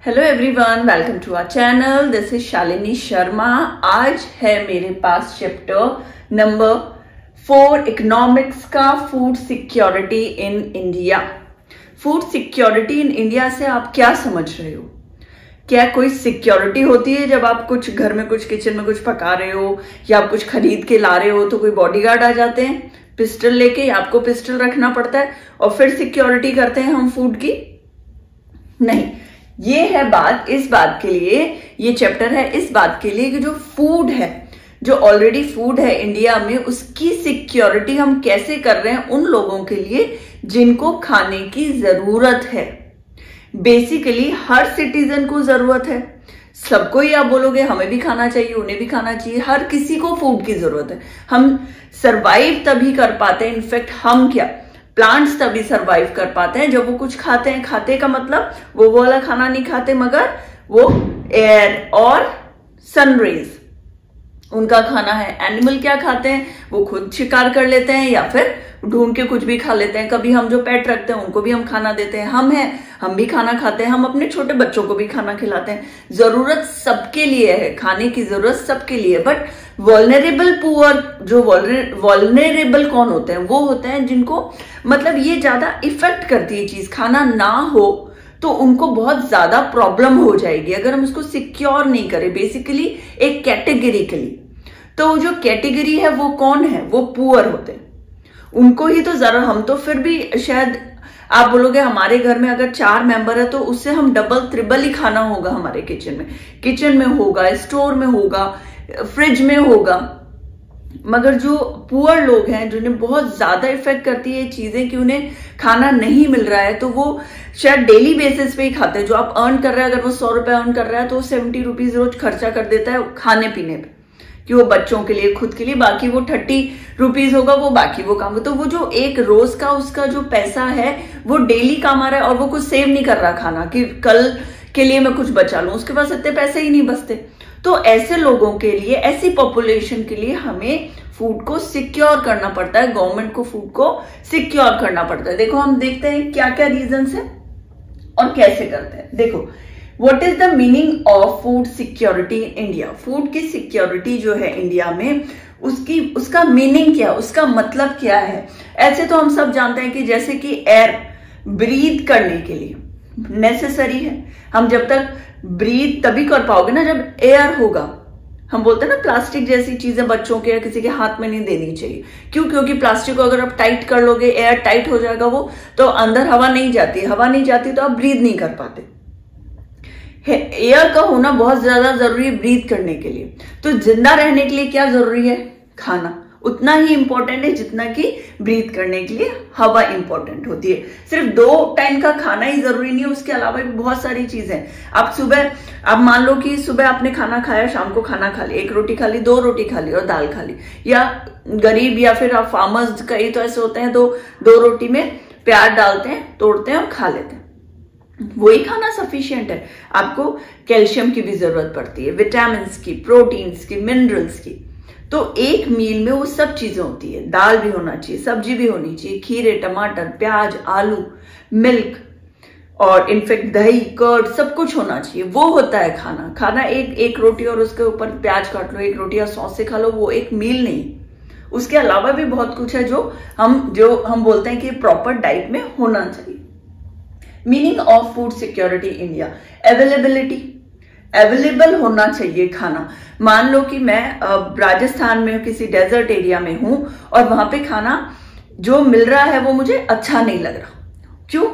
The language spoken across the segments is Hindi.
Hello everyone, welcome to our channel. This is Shalini Sharma. आज है मेरे पास चैप्टर नंबर 4 इकोनॉमिक्स का, food security in India. Food security in India से आप क्या समझ रहे हो? क्या कोई सिक्योरिटी होती है जब आप कुछ घर में कुछ किचन में कुछ पका रहे हो या आप कुछ खरीद के ला रहे हो तो कोई बॉडीगार्ड आ जाते हैं पिस्टल लेके, आपको पिस्टल रखना पड़ता है और फिर सिक्योरिटी करते हैं हम फूड की? नहीं, ये है बात, इस बात के लिए ये चैप्टर है, इस बात के लिए कि जो फूड है, जो ऑलरेडी फूड है इंडिया में, उसकी सिक्योरिटी हम कैसे कर रहे हैं उन लोगों के लिए जिनको खाने की जरूरत है। बेसिकली हर सिटीजन को जरूरत है, सबको ही आप बोलोगे हमें भी खाना चाहिए, उन्हें भी खाना चाहिए, हर किसी को फूड की जरूरत है। हम सरवाइव तभी कर पाते हैं, इनफैक्ट हम क्या, प्लांट्स तभी सरवाइव कर पाते हैं जब वो कुछ खाते हैं। खाते का मतलब वो वाला खाना नहीं खाते, मगर वो एयर और सनरेज उनका खाना है। एनिमल क्या खाते हैं? वो खुद शिकार कर लेते हैं या फिर ढूंढ के कुछ भी खा लेते हैं। कभी हम जो पेट रखते हैं उनको भी हम खाना देते हैं। हम भी खाना खाते हैं, हम अपने छोटे बच्चों को भी खाना खिलाते हैं। जरूरत सबके लिए है, खाने की जरूरत सबके लिए। बट वल्नरेबल पुअर, जो वल्नरेबल कौन होते हैं? वो होते हैं जिनको मतलब ये ज्यादा इफेक्ट करती है चीज, खाना ना हो तो उनको बहुत ज्यादा प्रॉब्लम हो जाएगी अगर हम उसको सिक्योर नहीं करें। बेसिकली एक कैटेगरी के लिए, तो जो कैटेगरी है वो कौन है? वो पुअर होते हैं, उनको ही तो जरा, हम तो फिर भी शायद आप बोलोगे हमारे घर में अगर 4 मेंबर है तो उससे हम डबल ट्रिपल ही खाना होगा हमारे किचन में होगा, स्टोर में होगा, फ्रिज में होगा। मगर जो पुअर लोग हैं, जिन्हें बहुत ज्यादा इफेक्ट करती है चीजें कि उन्हें खाना नहीं मिल रहा है, तो वो शायद डेली बेसिस पे ही खाते हैं। जो आप अर्न कर रहे हैं, अगर वो 100 रुपए अर्न कर रहा है तो 70 रुपीज रोज खर्चा कर देता है खाने पीने पे, कि वो बच्चों के लिए, खुद के लिए, बाकी वो 30 रुपीज होगा, वो बाकी वो काम। तो वो जो एक रोज का उसका जो पैसा है वो डेली काम आ रहा है और वो कुछ सेव नहीं कर रहा खाना कि कल के लिए मैं कुछ बचा लूं, उसके पास इतने पैसे ही नहीं बचते। तो ऐसे लोगों के लिए, ऐसी पॉपुलेशन के लिए हमें फूड को सिक्योर करना पड़ता है, गवर्नमेंट को फूड को सिक्योर करना पड़ता है। देखो हम देखते हैं क्या क्या रीजंस है और कैसे करते हैं। देखो, what is the meaning of food security in India? Food की सिक्योरिटी जो है इंडिया में, उसका मीनिंग क्या, उसका मतलब क्या है? ऐसे तो हम सब जानते हैं कि जैसे कि एयर ब्रीथ करने के लिए नेसेसरी है। हम जब तक ब्रीथ तभी कर पाओगे ना जब एयर होगा। हम बोलते हैं ना प्लास्टिक जैसी चीजें बच्चों के या किसी के हाथ में नहीं देनी चाहिए। क्यों? क्योंकि प्लास्टिक को अगर आप टाइट कर लोगे, एयर टाइट हो जाएगा वो, तो अंदर हवा नहीं जाती, हवा नहीं जाती तो आप ब्रीथ नहीं कर पाते। एयर का होना बहुत ज्यादा जरूरी है ब्रीथ करने के लिए। तो जिंदा रहने के लिए क्या जरूरी है? खाना उतना ही इंपॉर्टेंट है जितना कि ब्रीथ करने के लिए हवा इंपॉर्टेंट होती है। सिर्फ 2 टाइम का खाना ही जरूरी नहीं है, उसके अलावा भी बहुत सारी चीजें। आप मान लो कि सुबह आपने खाना खाया, शाम को खाना खा लिया, 1 रोटी खा ली, 2 रोटी खा ली और दाल खा ली। या गरीब या फिर आप फार्मर्स कई तो ऐसे होते हैं, 2 रोटी में प्याज डालते हैं, तोड़ते हैं और खा लेते हैं। वही खाना सफिशिएंट है। आपको कैल्शियम की भी जरूरत पड़ती है, विटामिन की, प्रोटीन्स की, मिनरल्स की। तो एक मील में वो सब चीजें होती है। दाल भी होना चाहिए, सब्जी भी होनी चाहिए, खीरे, टमाटर, प्याज, आलू, मिल्क और इनफेक्ट दही, कर्ड, सब कुछ होना चाहिए। वो होता है खाना। खाना एक रोटी और उसके ऊपर प्याज काट लो, 1 रोटी या सॉस से खा लो, वो एक मील नहीं। उसके अलावा भी बहुत कुछ है जो हम बोलते हैं कि प्रॉपर डाइट में होना चाहिए। Meaning of food security India, available होना चाहिए खाना। मान लो कि मैं राजस्थान में किसी डेजर्ट एरिया में हूं और वहां पे खाना जो मिल रहा है वो मुझे अच्छा नहीं लग रहा। क्यों?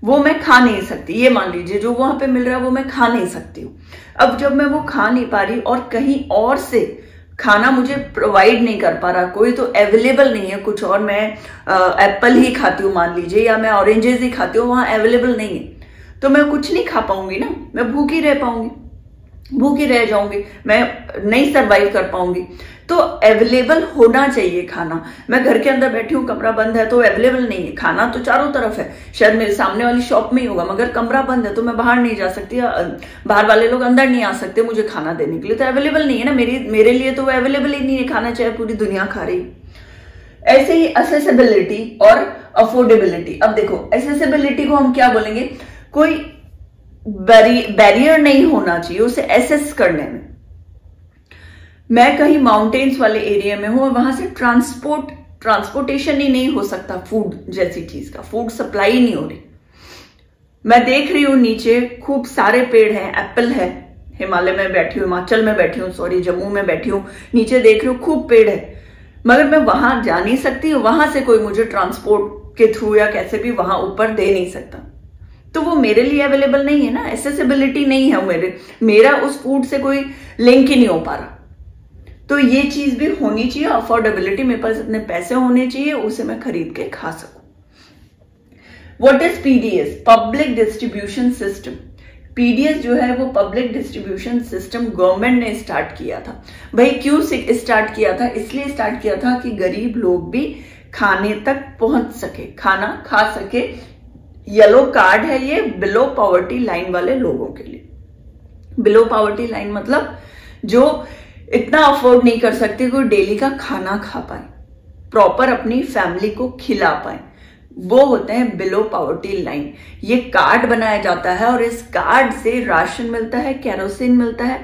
वो मैं खा नहीं सकती। ये मान लीजिए जो वहां पे मिल रहा है वो मैं खा नहीं सकती हूँ। अब जब मैं वो खा नहीं पा रही और कहीं और से खाना मुझे प्रोवाइड नहीं कर पा रहा, कोई तो अवेलेबल नहीं है कुछ और, मैं एप्पल ही खाती हूँ मान लीजिए, या मैं ऑरेंजेस ही खाती हूँ, वहां अवेलेबल नहीं है, तो मैं कुछ नहीं खा पाऊंगी ना, मैं भूखी रह जाऊंगी, मैं नहीं सरवाइव कर पाऊंगी। तो अवेलेबल होना चाहिए खाना। मैं घर के अंदर बैठी हूँ, कमरा बंद है तो अवेलेबल नहीं है। खाना तो चारों तरफ है, शायद मेरे सामने वाली शॉप में ही होगा, मगर कमरा बंद है तो मैं बाहर नहीं जा सकती, बाहर वाले लोग अंदर नहीं आ सकते मुझे खाना देने के लिए। तो अवेलेबल नहीं है ना मेरे लिए, तो वो अवेलेबल ही नहीं है खाना, चाहे पूरी दुनिया खा रही। ऐसे ही असेसिबिलिटी और अफोर्डेबिलिटी। अब देखो, असेसिबिलिटी को हम क्या बोलेंगे? कोई बैरियर नहीं होना चाहिए उसे एसेस करने में। मैं कहीं माउंटेन्स वाले एरिया में हूं और वहां से ट्रांसपोर्टेशन ही नहीं हो सकता, फूड जैसी चीज का फूड सप्लाई नहीं हो रही। मैं देख रही हूं नीचे खूब सारे पेड़ हैं, एप्पल है, हिमालय में बैठी हूँ, हिमाचल में बैठी हूँ, सॉरी जम्मू में बैठी हूँ, नीचे देख रही हूँ खूब पेड़ है, मगर मैं वहां जा नहीं सकती, वहां से कोई मुझे ट्रांसपोर्ट के थ्रू या कैसे भी वहां ऊपर दे नहीं सकता, तो वो मेरे लिए अवेलेबल नहीं है ना, एसेसिबिलिटी नहीं है, मेरा उस फूड से कोई लिंक ही नहीं हो पा रहा। तो ये चीज भी होनी चाहिए, अफोर्डेबिलिटी, मेरे पास इतने पैसे होने चाहिए उसे मैं खरीद के खा सकूं। What is PDS? Public distribution system. PDS जो है वो पब्लिक डिस्ट्रीब्यूशन सिस्टम गवर्नमेंट ने स्टार्ट किया था। भाई क्यों स्टार्ट किया था? इसलिए स्टार्ट किया था कि गरीब लोग भी खाने तक पहुंच सके, खाना खा सके। येलो कार्ड है ये बिलो पॉवर्टी लाइन वाले लोगों के लिए। बिलो पॉवर्टी लाइन मतलब जो इतना अफोर्ड नहीं कर सकते कोई डेली का खाना खा पाए, प्रॉपर अपनी फैमिली को खिला पाए, वो होते हैं बिलो पॉवर्टी लाइन। ये कार्ड बनाया जाता है और इस कार्ड से राशन मिलता है, केरोसिन मिलता है,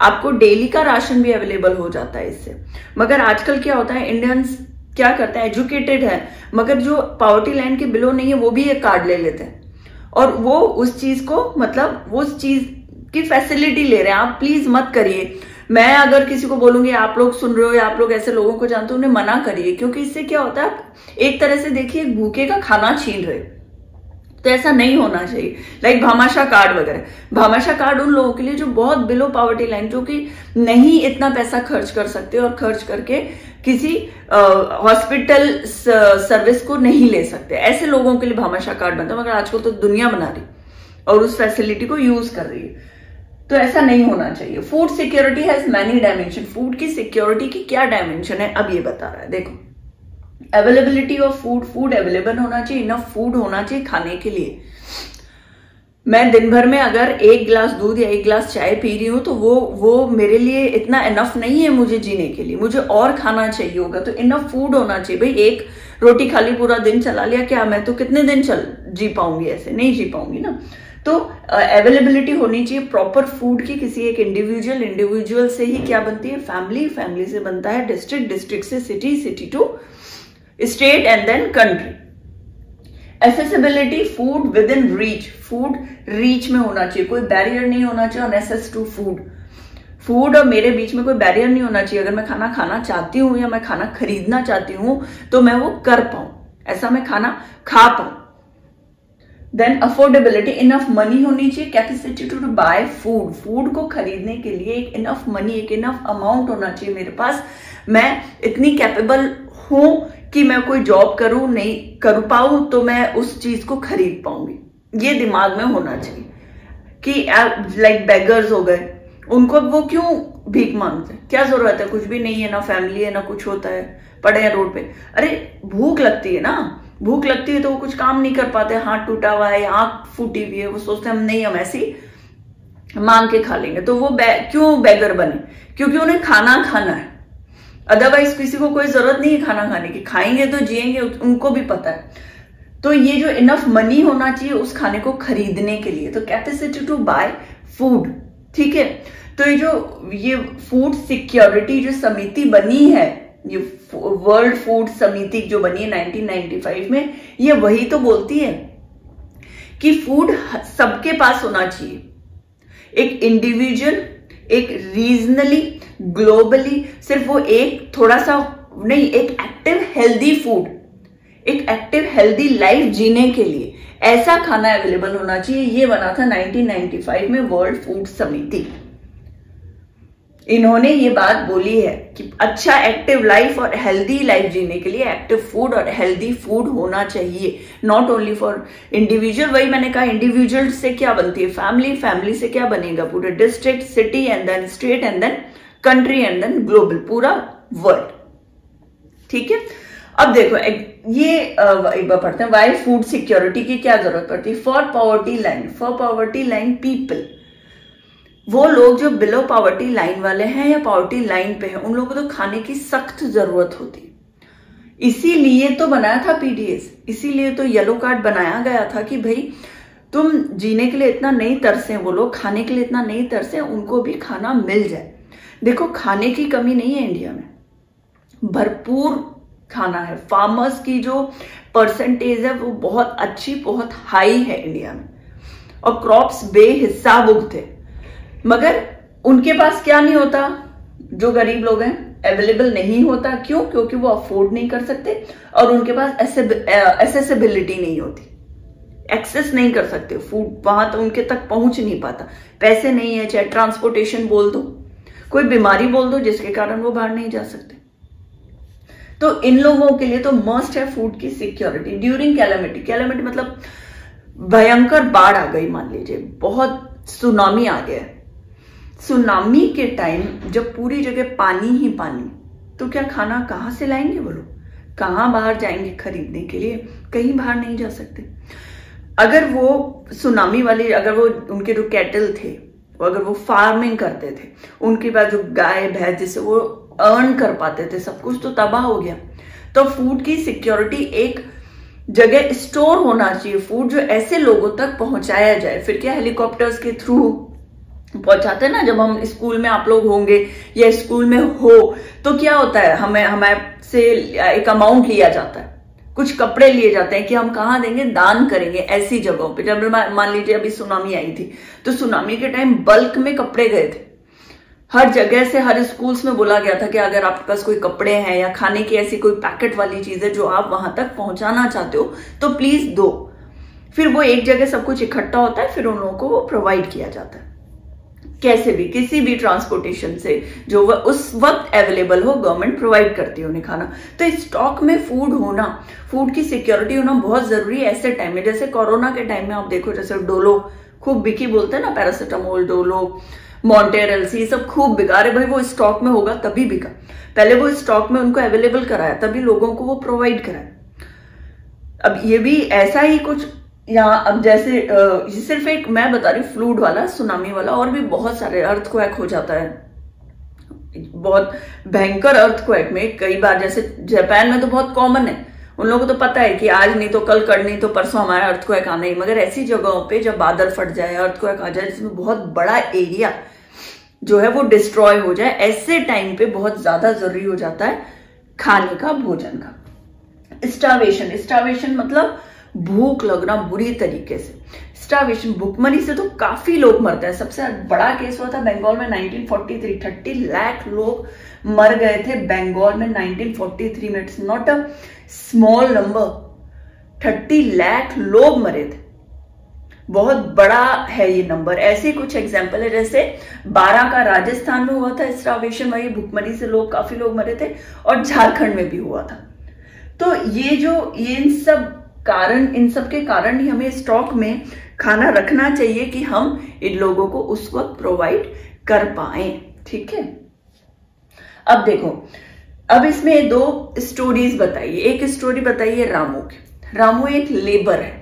आपको डेली का राशन भी अवेलेबल हो जाता है इससे। मगर आजकल क्या होता है, इंडियंस क्या करते हैं, एजुकेटेड है मगर जो पॉवर्टी लाइन के बिलो नहीं है वो भी ये कार्ड ले लेते हैं और वो उस चीज को मतलब वो उस चीज की फैसिलिटी ले रहे हैं। आप प्लीज मत करिए। मैं अगर किसी को बोलूंगी आप लोग सुन रहे हो या आप लोग ऐसे लोगों को जानते हो, उन्हें मना करिए, क्योंकि इससे क्या होता है, एक तरह से देखिए भूखे का खाना छीन रहे, तो ऐसा नहीं होना चाहिए। लाइक भामाशाह कार्ड वगैरह, भामाशाह कार्ड उन लोगों के लिए जो बहुत बिलो पॉवर्टी लाइन, जो कि नहीं इतना पैसा खर्च कर सकते और खर्च करके किसी हॉस्पिटल सर्विस को नहीं ले सकते, ऐसे लोगों के लिए भामाशाह कार्ड बनता है। मगर आजकल तो दुनिया बना रही और उस फैसिलिटी को यूज कर रही है, तो ऐसा नहीं होना चाहिए। Food security has many dimension. Food की सिक्योरिटी की क्या डायमेंशन है, अब ये बता रहा है। देखो, availability of food, food available होना चाहिए, इनफ फूड होना चाहिए खाने के लिए। मैं दिन भर में अगर 1 गिलास दूध या 1 गिलास चाय पी रही हूं तो वो मेरे लिए इतना इनफ नहीं है मुझे जीने के लिए, मुझे और खाना चाहिए होगा, तो इनफ फूड होना चाहिए। भाई एक रोटी खाली पूरा दिन चला लिया क्या, मैं तो कितने दिन जी पाऊंगी, ऐसे नहीं जी पाऊंगी ना। तो अवेलेबिलिटी होनी चाहिए प्रॉपर फूड की। किसी एक इंडिविजुअल से ही क्या बनती है, फैमिली से बनता है डिस्ट्रिक्ट से city to state and then country. Accessibility, food within reach, food reach में होना चाहिए, कोई बैरियर नहीं होना चाहिए ऑन एक्सेस टू फूड और मेरे बीच में कोई बैरियर नहीं होना चाहिए। अगर मैं खाना खाना चाहती हूँ या मैं खाना खरीदना चाहती हूँ तो मैं वो कर पाऊं, ऐसा मैं खाना खा पाऊं। देन अफोर्डेबिलिटी, इनफ मनी होनी चाहिए, कैपेसिटी टू बाय फूड को खरीदने के लिए एक इनफ मनी, एक इनफ अमाउंट होना चाहिए मेरे पास। मैं इतनी कैपेबल हूं कि मैं कोई जॉब करूं, नहीं कर पाऊं तो मैं उस चीज को खरीद पाऊंगी, ये दिमाग में होना चाहिए। कि लाइक बेगर्स हो गए, उनको वो क्यों भीख मांगते हैं, क्या जरूरत है, कुछ भी नहीं है, ना फैमिली है ना कुछ होता है, पड़े हैं रोड पे। अरे भूख लगती है ना, भूख लगती है तो वो कुछ काम नहीं कर पाते, हाथ टूटा हुआ है, आंख फूटी हुई है, वो सोचते हैं हम ऐसी मांग के खा लेंगे, तो वो क्यों बेगर बने, क्योंकि उन्हें खाना खाना है। अदरवाइज किसी को कोई जरूरत नहीं है खाना खाने की, खाएंगे तो जिएंगे, उनको भी पता है। तो ये जो इनफ मनी होना चाहिए उस खाने को खरीदने के लिए, तो कैपेसिटी टू बाय फूड, ठीक है। तो ये फूड सिक्योरिटी जो समिति बनी है, ये वर्ल्ड फूड समिति जो बनी है 1995 में, ये वही तो बोलती है कि फूड सबके पास होना चाहिए, एक इंडिविजुअल, एक रीजनली, ग्लोबली, सिर्फ वो एक थोड़ा सा नहीं, एक एक्टिव हेल्दी फूड, एक एक्टिव हेल्दी लाइफ जीने के लिए ऐसा खाना अवेलेबल होना चाहिए। ये बना था 1995 में वर्ल्ड फूड समिति। इन्होंने ये बात बोली है कि अच्छा एक्टिव लाइफ और हेल्दी लाइफ जीने के लिए एक्टिव फूड और हेल्दी फूड होना चाहिए, नॉट ओनली फॉर इंडिविजुअल। वही मैंने कहा, इंडिविजुअल से क्या बनती है फैमिली से क्या बनेगा पूरे district, city and then state and then country and then global, पूरा वर्ल्ड, ठीक है। अब देखो ये एक बार पढ़ते हैं, वाई फूड सिक्योरिटी की क्या जरूरत पड़ती है। फॉर पॉवर्टी लाइन पीपल, वो लोग जो बिलो पॉवर्टी लाइन वाले हैं या पॉवर्टी लाइन पे हैं, उन लोगों को तो खाने की सख्त जरूरत होती है। इसीलिए तो बनाया था पीडीएस, इसीलिए तो येलो कार्ड बनाया गया था कि भाई तुम जीने के लिए इतना नहीं तरसे, वो लोग खाने के लिए इतना नहीं तरसे, उनको भी खाना मिल जाए। देखो खाने की कमी नहीं है इंडिया में, भरपूर खाना है। फार्मर्स की जो परसेंटेज है वो बहुत अच्छी, बहुत हाई है इंडिया में, और क्रॉप्स बेहिसाब उगते, मगर उनके पास क्या नहीं होता, जो गरीब लोग हैं अवेलेबल नहीं होता। क्यों? क्योंकि वो अफोर्ड नहीं कर सकते और उनके पास एसेसिबिलिटी नहीं होती, एक्सेस नहीं कर सकते फूड, वहां तो उनके तक पहुंच नहीं पाता, पैसे नहीं है, चाहे ट्रांसपोर्टेशन बोल दो, कोई बीमारी बोल दो जिसके कारण वो बाहर नहीं जा सकते। तो इन लोगों के लिए तो मस्ट है फूड की सिक्योरिटी ड्यूरिंग कैलेमिटी। कैलेमिटी मतलब भयंकर बाढ़ आ गई, मान लीजिए बहुत सुनामी आ गया। सुनामी के टाइम जब पूरी जगह पानी ही पानी, तो क्या खाना कहां से लाएंगे वो लोग? कहां बाहर जाएंगे खरीदने के लिए? कहीं बाहर नहीं जा सकते। अगर वो सुनामी वाली, अगर वो उनके जो कैटल थे, अगर वो फार्मिंग करते थे, उनके पास जो गाय भैंस जिससे वो अर्न कर पाते थे, सब कुछ तो तबाह हो गया। तो फूड की सिक्योरिटी एक जगह स्टोर होना चाहिए, फूड जो ऐसे लोगों तक पहुंचाया जाए। फिर क्या हेलीकॉप्टर्स के थ्रू पहुंचाते हैं ना, जब हम स्कूल में आप लोग होंगे या स्कूल में हो तो क्या होता है, हमें से एक अमाउंट लिया जाता है, कुछ कपड़े लिए जाते हैं कि हम कहाँ देंगे, दान करेंगे ऐसी जगहों पे। जब मान लीजिए अभी सुनामी आई थी तो सुनामी के टाइम बल्क में कपड़े गए थे, हर जगह से, हर स्कूल्स में बोला गया था कि अगर आपके पास कोई कपड़े हैं या खाने की ऐसी कोई पैकेट वाली चीज है जो आप वहां तक पहुंचाना चाहते हो तो प्लीज दो। फिर वो एक जगह सब कुछ इकट्ठा होता है, फिर उन लोगों को वो प्रोवाइड किया जाता है, कैसे भी, किसी भी ट्रांसपोर्टेशन से जो उस वक्त अवेलेबल हो, गवर्नमेंट प्रोवाइड करती है उन्हें खाना। तो स्टॉक में फूड होना, फूड की सिक्योरिटी होना बहुत जरूरी है ऐसे टाइम में। जैसे कोरोना के टाइम में आप देखो, जैसे डोलो खूब बिकी, बोलते हैं ना, पैरासिटामोल, डोलो, मॉन्टेरल्स, ये सब खूब बिका रहे। भाई वो स्टॉक में होगा तभी बिका, पहले वो स्टॉक में उनको अवेलेबल कराया, तभी लोगों को वो प्रोवाइड कराया। अब ये भी ऐसा ही कुछ यहाँ, अब जैसे सिर्फ एक मैं बता रही हूँ, फ्लूड वाला, सुनामी वाला, और भी बहुत सारे अर्थक्वेक हो जाता है, बहुत भयंकर अर्थक्वेक में कई बार। जैसे जापान में तो बहुत कॉमन है, उन लोगों को तो पता है कि आज नहीं तो कल, कर नहीं तो परसों हमारा अर्थक्वेक आना ही। मगर ऐसी जगहों पे जब बादल फट जाए, अर्थक्वेक आ जाए, जिसमें बहुत बड़ा एरिया जो है वो डिस्ट्रॉय हो जाए, ऐसे टाइम पे बहुत ज्यादा जरूरी हो जाता है खाने का, भोजन का। स्टार्वेशन, स्टार्वेशन मतलब भूख लगना बुरी तरीके से। स्टार्वेशन, भूखमरी से तो काफी लोग मरते हैं। सबसे बड़ा केस हुआ था बंगाल में 1943, 30 लाख लोग मर गए थे बंगाल में 1943 में। It's not a small number, 30 lakh लोग मरे थे, बहुत बड़ा है ये नंबर। ऐसे कुछ एग्जाम्पल है, जैसे 12 का राजस्थान में हुआ था स्टार्वेशन, वही भूखमरी से लोग, काफी लोग मरे थे, और झारखंड में भी हुआ था। तो ये इन सब के कारण ही हमें स्टॉक में खाना रखना चाहिए कि हम इन लोगों को उस वक्त प्रोवाइड कर पाए। ठीक है, अब देखो, अब इसमें 2 स्टोरीज बताइए। एक स्टोरी बताइए रामू की। रामू एक लेबर है,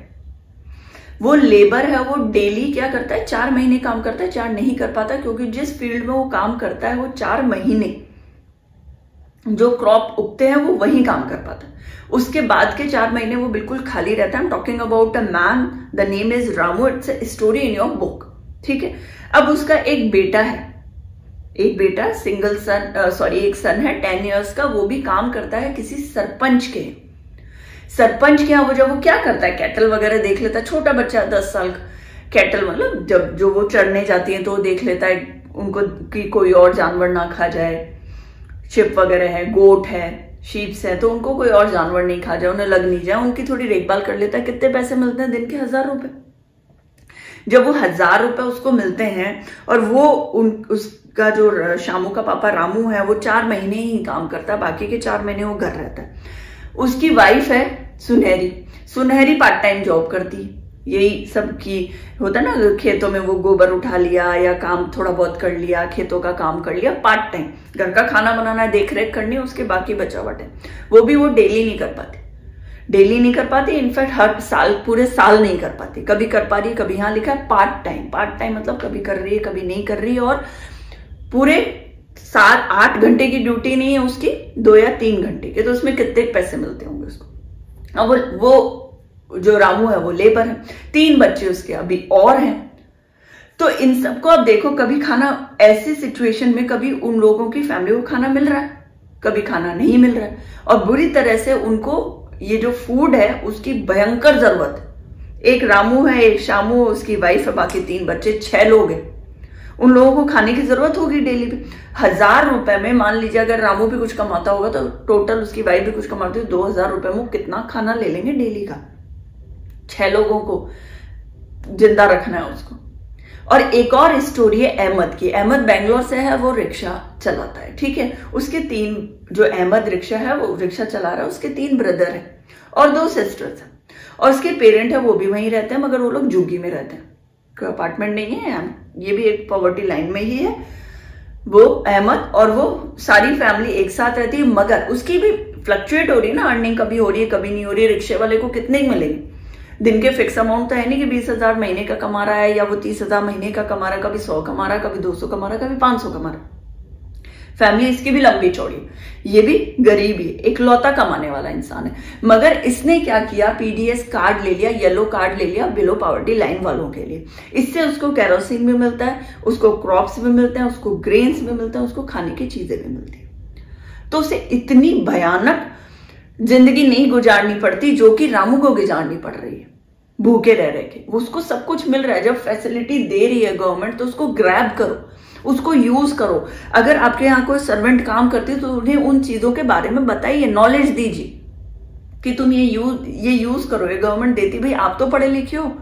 वो लेबर है, वो डेली क्या करता है, 4 महीने काम करता है, 4 नहीं कर पाता, क्योंकि जिस फील्ड में वो काम करता है वो 4 महीने जो क्रॉप उगते हैं वो वही काम कर पाता है। उसके बाद के 4 महीने वो बिल्कुल खाली रहता है। I am talking about a man, the name is Ramu, it's a story in your book. ठीक है, अब उसका एक बेटा है, एक बेटा सिंगल सन, एक सन है 10 इयर्स का, वो भी काम करता है किसी सरपंच के यहाँ। वो जब वो क्या करता है, कैटल वगैरह देख लेता है, छोटा बच्चा 10 साल का, कैटल मतलब जब जो वो चढ़ने जाती है तो वो देख लेता है उनको कि कोई और जानवर ना खा जाए, शिप वगैरह है, गोट है, शीप्स है, तो उनको कोई और जानवर नहीं खा जाए, उन्हें लग नहीं जाए, उनकी थोड़ी देखभाल कर लेता है। कितने पैसे मिलते हैं, दिन के 1000 रुपए। जब वो 1000 रुपए उसको मिलते हैं, और वो उसका जो शामू का पापा रामू है वो 4 महीने ही काम करता है, बाकी के 4 महीने वो घर रहता है। उसकी वाइफ है सुनहरी पार्ट टाइम जॉब करती है, यही सब की होता है ना, खेतों में वो गोबर उठा लिया या काम थोड़ा बहुत कर लिया, खेतों का काम कर लिया, पार्ट टाइम। घर का खाना बनाना है, देख रेख करनी है, उसके बाकी बचा हुआ टाइम वो डेली नहीं कर पाती, इनफैक्ट हर साल, पूरे साल नहीं कर पाती, कभी कर पा रही है, कभी यहाँ लिखा है पार्ट टाइम मतलब कभी कर रही है कभी नहीं कर रही है, और पूरे 7-8 घंटे की ड्यूटी नहीं है उसकी, 2 या 3 घंटे के, तो उसमें कितने पैसे मिलते होंगे उसको। अब वो जो रामू है वो लेबर है, 3 बच्चे उसके अभी और हैं। तो इन सबको आप देखो, कभी खाना ऐसी सिचुएशन में कभी उन लोगों की फैमिली को खाना मिल रहा है, कभी खाना नहीं मिल रहा है, और बुरी तरह से उनको ये जो फूड है उसकी भयंकर जरूरत है। एक रामू है, एक शामू, उसकी वाइफ है, बाकी 3 बच्चे, 6 लोग हैं। उन लोगों को खाने की जरूरत होगी डेली पे। 1000 रुपए में मान लीजिए अगर रामू भी कुछ कमाता होगा तो टोटल उसकी वाइफ भी कुछ कमाती है, 2000 रुपए में वो कितना खाना ले लेंगे डेली का? 6 लोगों को जिंदा रखना है उसको। और एक और स्टोरी है अहमद की। अहमद बेंगलोर से है, वो रिक्शा चलाता है, ठीक है। उसके 3 जो अहमद रिक्शा है वो रिक्शा चला रहा है, उसके 3 ब्रदर हैं और 2 सिस्टर्स हैं, और उसके पेरेंट है वो भी वहीं रहते हैं, मगर वो लोग झुग्गी में रहते हैं, कोई अपार्टमेंट नहीं है, ये भी एक पॉवर्टी लाइन में ही है वो अहमद, और वो सारी फैमिली एक साथ रहती है। मगर उसकी भी फ्लक्चुएट हो रही है ना अर्निंग, कभी हो रही है कभी नहीं हो रही है। रिक्शे वाले को कितने ही मिलेंगे? दिन के फिक्स अमाउंट तो है नहीं कि 20,000 महीने का कमा रहा है या वो 30,000 महीने का कमा रहा है, कभी 100 कमा रहा है, कभी 200 कमा रहा है, कभी 500 कमा रहा है। फैमिली इसकी भी लंबी चौड़ी, ये भी गरीब ही, इकलौता कमाने वाला इंसान है। मगर इसने क्या किया, पीडीएस कार्ड ले लिया, येलो कार्ड ले लिया बिलो पॉवर्टी लाइन वालों के लिए। इससे उसको कैरोसिन भी मिलता है, उसको क्रॉप्स भी मिलते हैं, उसको ग्रेन्स भी मिलते हैं, उसको खाने की चीजें भी मिलती है। तो उसे इतनी भयानक जिंदगी नहीं गुजारनी पड़ती जो कि रामू को गुजारनी पड़ रही है भूखे रह रहे के। उसको सब कुछ मिल रहा है, जब फैसिलिटी दे रही है गवर्नमेंट तो उसको ग्रैब करो, उसको यूज करो। अगर आपके यहाँ कोई सर्वेंट काम करती है तो उन्हें उन चीजों के बारे में बताइए, नॉलेज दीजिए कि तुम ये यूज करो, ये गवर्नमेंट देती। भाई आप तो पढ़े लिखे हो,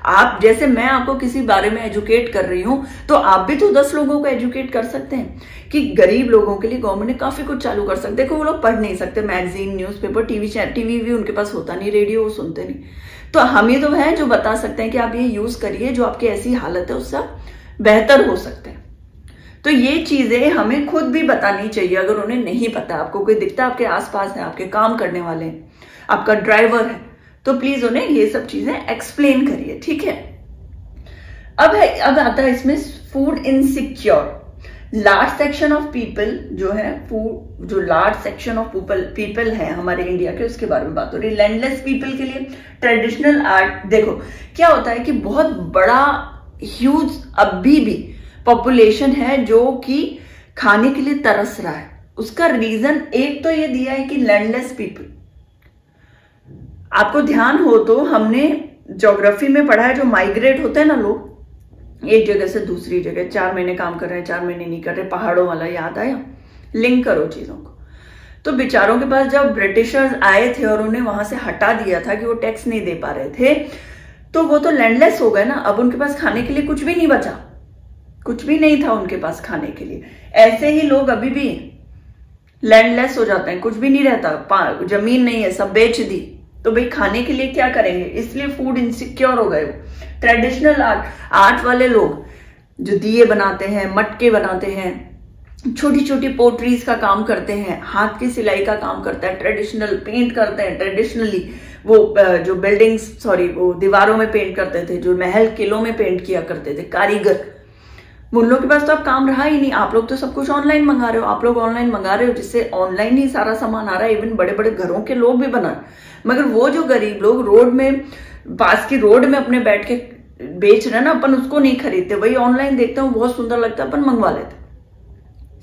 आप जैसे मैं आपको किसी बारे में एजुकेट कर रही हूं तो आप भी तो 10 लोगों को एजुकेट कर सकते हैं कि गरीब लोगों के लिए गवर्नमेंट ने काफी कुछ चालू कर सकते। देखो वो लोग पढ़ नहीं सकते मैगजीन, न्यूज़पेपर, टीवी भी उनके पास होता नहीं, रेडियो वो सुनते नहीं, तो हम ही तो हैं जो बता सकते हैं कि आप ये यूज करिए, जो आपकी ऐसी हालत है उससे बेहतर हो सकते हैं। तो ये चीजें हमें खुद भी बतानी चाहिए अगर उन्हें नहीं पता। आपको कोई दिखता है आपके आसपास है, आपके काम करने वाले हैं, आपका ड्राइवर है, तो प्लीज उन्हें ये सब चीजें एक्सप्लेन करिए, ठीक है। अब आता है इसमें food insecure. Large section of people जो है, फूड जो लार्ज सेक्शन ऑफ पीपल है हमारे इंडिया के, उसके बारे में बात हो रही है। लैंडलेस पीपल के लिए ट्रेडिशनल आर्ट, देखो क्या होता है कि बहुत बड़ा ह्यूज अभी भी पॉपुलेशन है जो कि खाने के लिए तरस रहा है। उसका रीजन एक तो ये दिया है कि लैंडलेस पीपल, आपको ध्यान हो तो हमने ज्योग्राफी में पढ़ा है, जो माइग्रेट होते हैं ना लोग एक जगह से दूसरी जगह, 4 महीने काम कर रहे हैं 4 महीने नहीं कर रहे, पहाड़ों वाला याद आया, लिंक करो चीजों को। तो बेचारों के पास जब ब्रिटिशर्स आए थे और उन्हें वहां से हटा दिया था कि वो टैक्स नहीं दे पा रहे थे, तो वो तो लैंडलेस हो गए ना। अब उनके पास खाने के लिए कुछ भी नहीं बचा, कुछ भी नहीं था उनके पास खाने के लिए। ऐसे ही लोग अभी भी लैंडलेस हो जाते हैं, कुछ भी नहीं रहता, जमीन नहीं है, सब बेच दी, तो भाई खाने के लिए क्या करेंगे, इसलिए फूड इनसिक्योर हो गए। ट्रेडिशनल आर्ट वाले लोग जो दिए बनाते हैं, मटके बनाते हैं, छोटी छोटी पोट्रीज का काम करते हैं, हाथ की सिलाई का काम करता है, ट्रेडिशनल पेंट करते हैं, ट्रेडिशनली वो जो बिल्डिंग्स वो दीवारों में पेंट करते थे, जो महल किलों में पेंट किया करते थे कारीगर, उन लोगों के पास तो अब काम रहा ही नहीं। आप लोग तो सब कुछ ऑनलाइन मंगा रहे हो, आप लोग ऑनलाइन मंगा रहे हो जिससे ऑनलाइन ही सारा सामान आ रहा है, इवन बड़े बड़े घरों के लोग भी बना रहे। मगर वो जो गरीब लोग रोड में, पास की रोड में अपने बैठ के बेच रहे हैं ना, अपन उसको नहीं खरीदते, वही ऑनलाइन देखते हैं, बहुत सुंदर लगता है, अपन मंगवा लेते।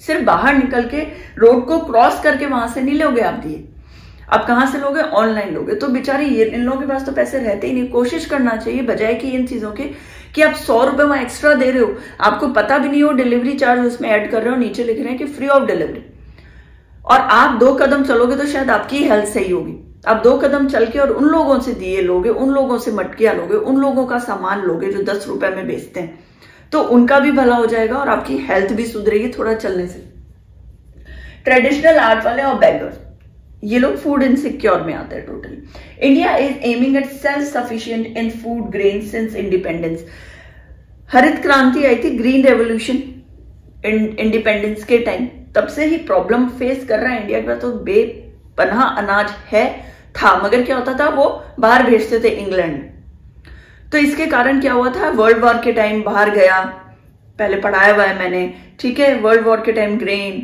सिर्फ बाहर निकल के रोड को क्रॉस करके वहां से नहीं लोगे आप दिए, अब कहां से लोगे, ऑनलाइन लोगे। तो बेचारे इन लोगों के पास तो पैसे रहते ही नहीं। कोशिश करना चाहिए बजाय कि इन चीजों के कि आप 100 रुपए वहां एक्स्ट्रा दे रहे हो, आपको पता भी नहीं हो, डिलीवरी चार्ज उसमें ऐड कर रहे हो, नीचे लिख रहे हैं कि फ्री ऑफ डिलीवरी, और आप 2 कदम चलोगे तो शायद आपकी हेल्थ सही होगी। आप 2 कदम चल के और उन लोगों से दिए लोगे, उन लोगों से मटकियां लोगे, उन लोगों का सामान लोगे जो 10 रुपए में बेचते हैं, तो उनका भी भला हो जाएगा और आपकी हेल्थ भी सुधरेगी थोड़ा चलने से। ट्रेडिशनल आर्ट वाले और बेगर्स, ये लोग फूड इनसिक्योर में आते हैं totally. India is aiming at self sufficient in food grain since independence. हरित क्रांति आई थी, ग्रीन रेवोल्यूशन इंडिपेंडेंस के टाइम, तब से ही प्रॉब्लम फेस कर रहा है इंडिया का। तो बेपनाह अनाज था, मगर क्या होता था, वो बाहर भेजते थे इंग्लैंड में। तो इसके कारण क्या हुआ था, वर्ल्ड वॉर के टाइम बाहर गया, पहले पढ़ाया हुआ है मैंने, ठीक है। वर्ल्ड वॉर के टाइम ग्रेन,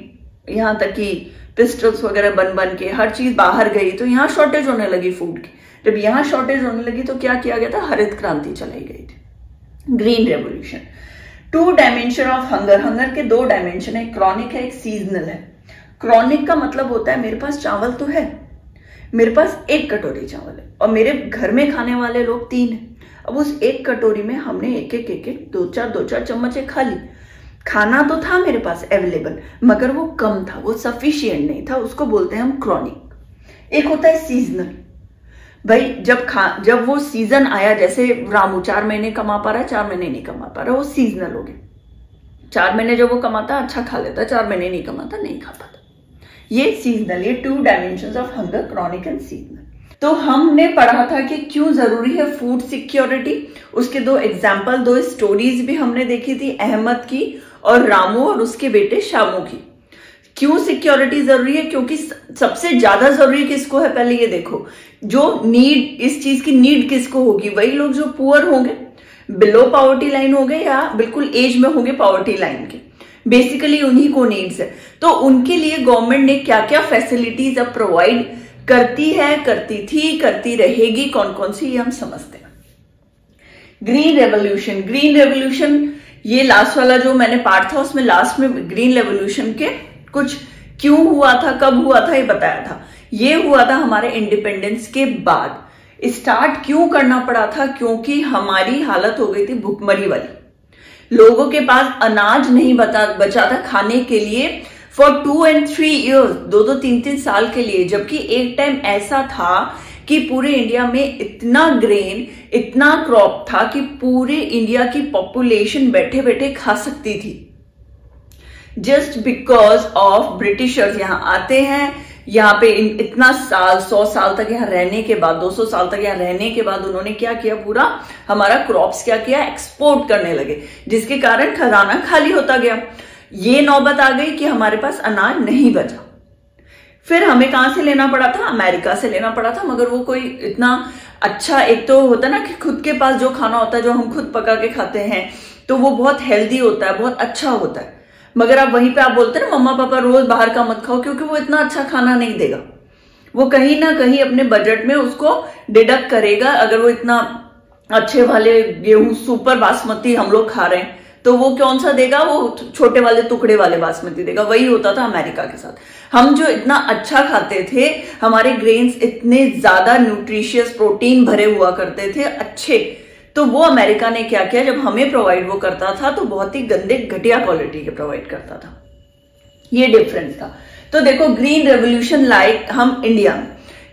यहां तक कि पिस्टल्स वगैरह बन के हर चीज बाहर गई, तो यहाँ शॉर्टेज होने लगी फूड की। जब यहाँ शॉर्टेज होने लगी तो क्या किया गया था, हरित क्रांति चलाई गई थी, green revolution. 2 dimension of hunger, hunger के 2 डायमेंशन है, क्रॉनिक है, एक सीजनल है। क्रॉनिक का मतलब होता है मेरे पास चावल तो है, मेरे पास 1 कटोरी चावल है और मेरे घर में खाने वाले लोग 3 हैं। अब उस 1 कटोरी में हमने एक 2-4 चम्मच खा ली। खाना तो था मेरे पास अवेलेबल, मगर वो कम था, वो सफिशिएंट नहीं था, उसको बोलते हैं हम क्रॉनिक। एक होता है सीजनल, भाई जब वो सीजन आया, जैसे रामू 4 महीने कमा पा रहा है, 4 महीने नहीं कमा पा रहा, वो सीजनल हो गया। 4 महीने जब वो कमाता अच्छा खा लेता, 4 महीने नहीं कमाता, नहीं खा पाता, ये सीजनल। ये 2 dimensions of hunger, chronic and seasonal. तो हमने पढ़ा था कि क्यों जरूरी है फूड सिक्योरिटी, उसके 2 एग्जाम्पल, 2 स्टोरीज भी हमने देखी थी, अहमद की और रामू और उसके बेटे शामू की। क्यों सिक्योरिटी जरूरी है, क्योंकि सबसे ज्यादा जरूरी किसको है, पहले ये देखो, जो नीड, इस चीज की नीड किसको होगी, वही लोग जो पुअर होंगे, बिलो पॉवर्टी लाइन होंगे या बिल्कुल एज में होंगे पॉवर्टी लाइन के, बेसिकली उन्हीं को नीड्स है। तो उनके लिए गवर्नमेंट ने क्या क्या फैसिलिटीज अब प्रोवाइड करती है, करती थी, करती रहेगी, कौन कौन सी, ये हम समझते हैं। ग्रीन रेवोल्यूशन, ग्रीन रेवोल्यूशन ये लास्ट वाला जो मैंने पार्ट था उसमें लास्ट में ग्रीन रेवोल्यूशन के कुछ क्यों हुआ था, कब हुआ था, ये बताया था। ये हुआ था हमारे इंडिपेंडेंस के बाद। स्टार्ट क्यों करना पड़ा था, क्योंकि हमारी हालत हो गई थी भुखमरी वाली, लोगों के पास अनाज नहीं बचा था खाने के लिए फॉर 2 and 3 years, 2-3 साल के लिए। जबकि एक टाइम ऐसा था कि पूरे इंडिया में इतना ग्रेन, इतना क्रॉप था कि पूरे इंडिया की पॉपुलेशन बैठे बैठे खा सकती थी। जस्ट बिकॉज ऑफ ब्रिटिशर्स यहाँ आते हैं, यहाँ पे इतना साल, 100 साल तक यहाँ रहने के बाद, 200 साल तक यहाँ रहने के बाद उन्होंने क्या किया, पूरा हमारा क्रॉप्स क्या किया, एक्सपोर्ट करने लगे, जिसके कारण खजाना खाली होता गया। ये नौबत आ गई कि हमारे पास अनाज नहीं बचा। फिर हमें कहां से लेना पड़ा था, अमेरिका से लेना पड़ा था, मगर वो कोई इतना अच्छा, एक तो होता ना कि खुद के पास जो खाना होता है, जो हम खुद पका के खाते हैं, तो वो बहुत हेल्दी होता है, बहुत अच्छा होता है। मगर आप वहीं पे आप बोलते हैं ना, मम्मा पापा रोज बाहर का मत खाओ, क्योंकि वो इतना अच्छा खाना नहीं देगा, वो कहीं ना कहीं अपने बजट में उसको डिडक्ट करेगा। अगर वो इतना अच्छे वाले गेहूं, सुपर बासमती हम लोग खा रहे हैं, तो वो कौन सा देगा, वो छोटे वाले टुकड़े वाले बासमती देगा। वही होता था अमेरिका के साथ। हम जो इतना अच्छा खाते थे, हमारे ग्रेन्स इतने ज्यादा न्यूट्रिशियस, प्रोटीन भरे हुआ करते थे अच्छे, तो वो अमेरिका ने क्या किया, जब हमें प्रोवाइड वो करता था तो बहुत ही गंदे घटिया क्वालिटी के प्रोवाइड करता था। ये डिफरेंस था। तो देखो ग्रीन रेवोल्यूशन लाइक हम इंडिया में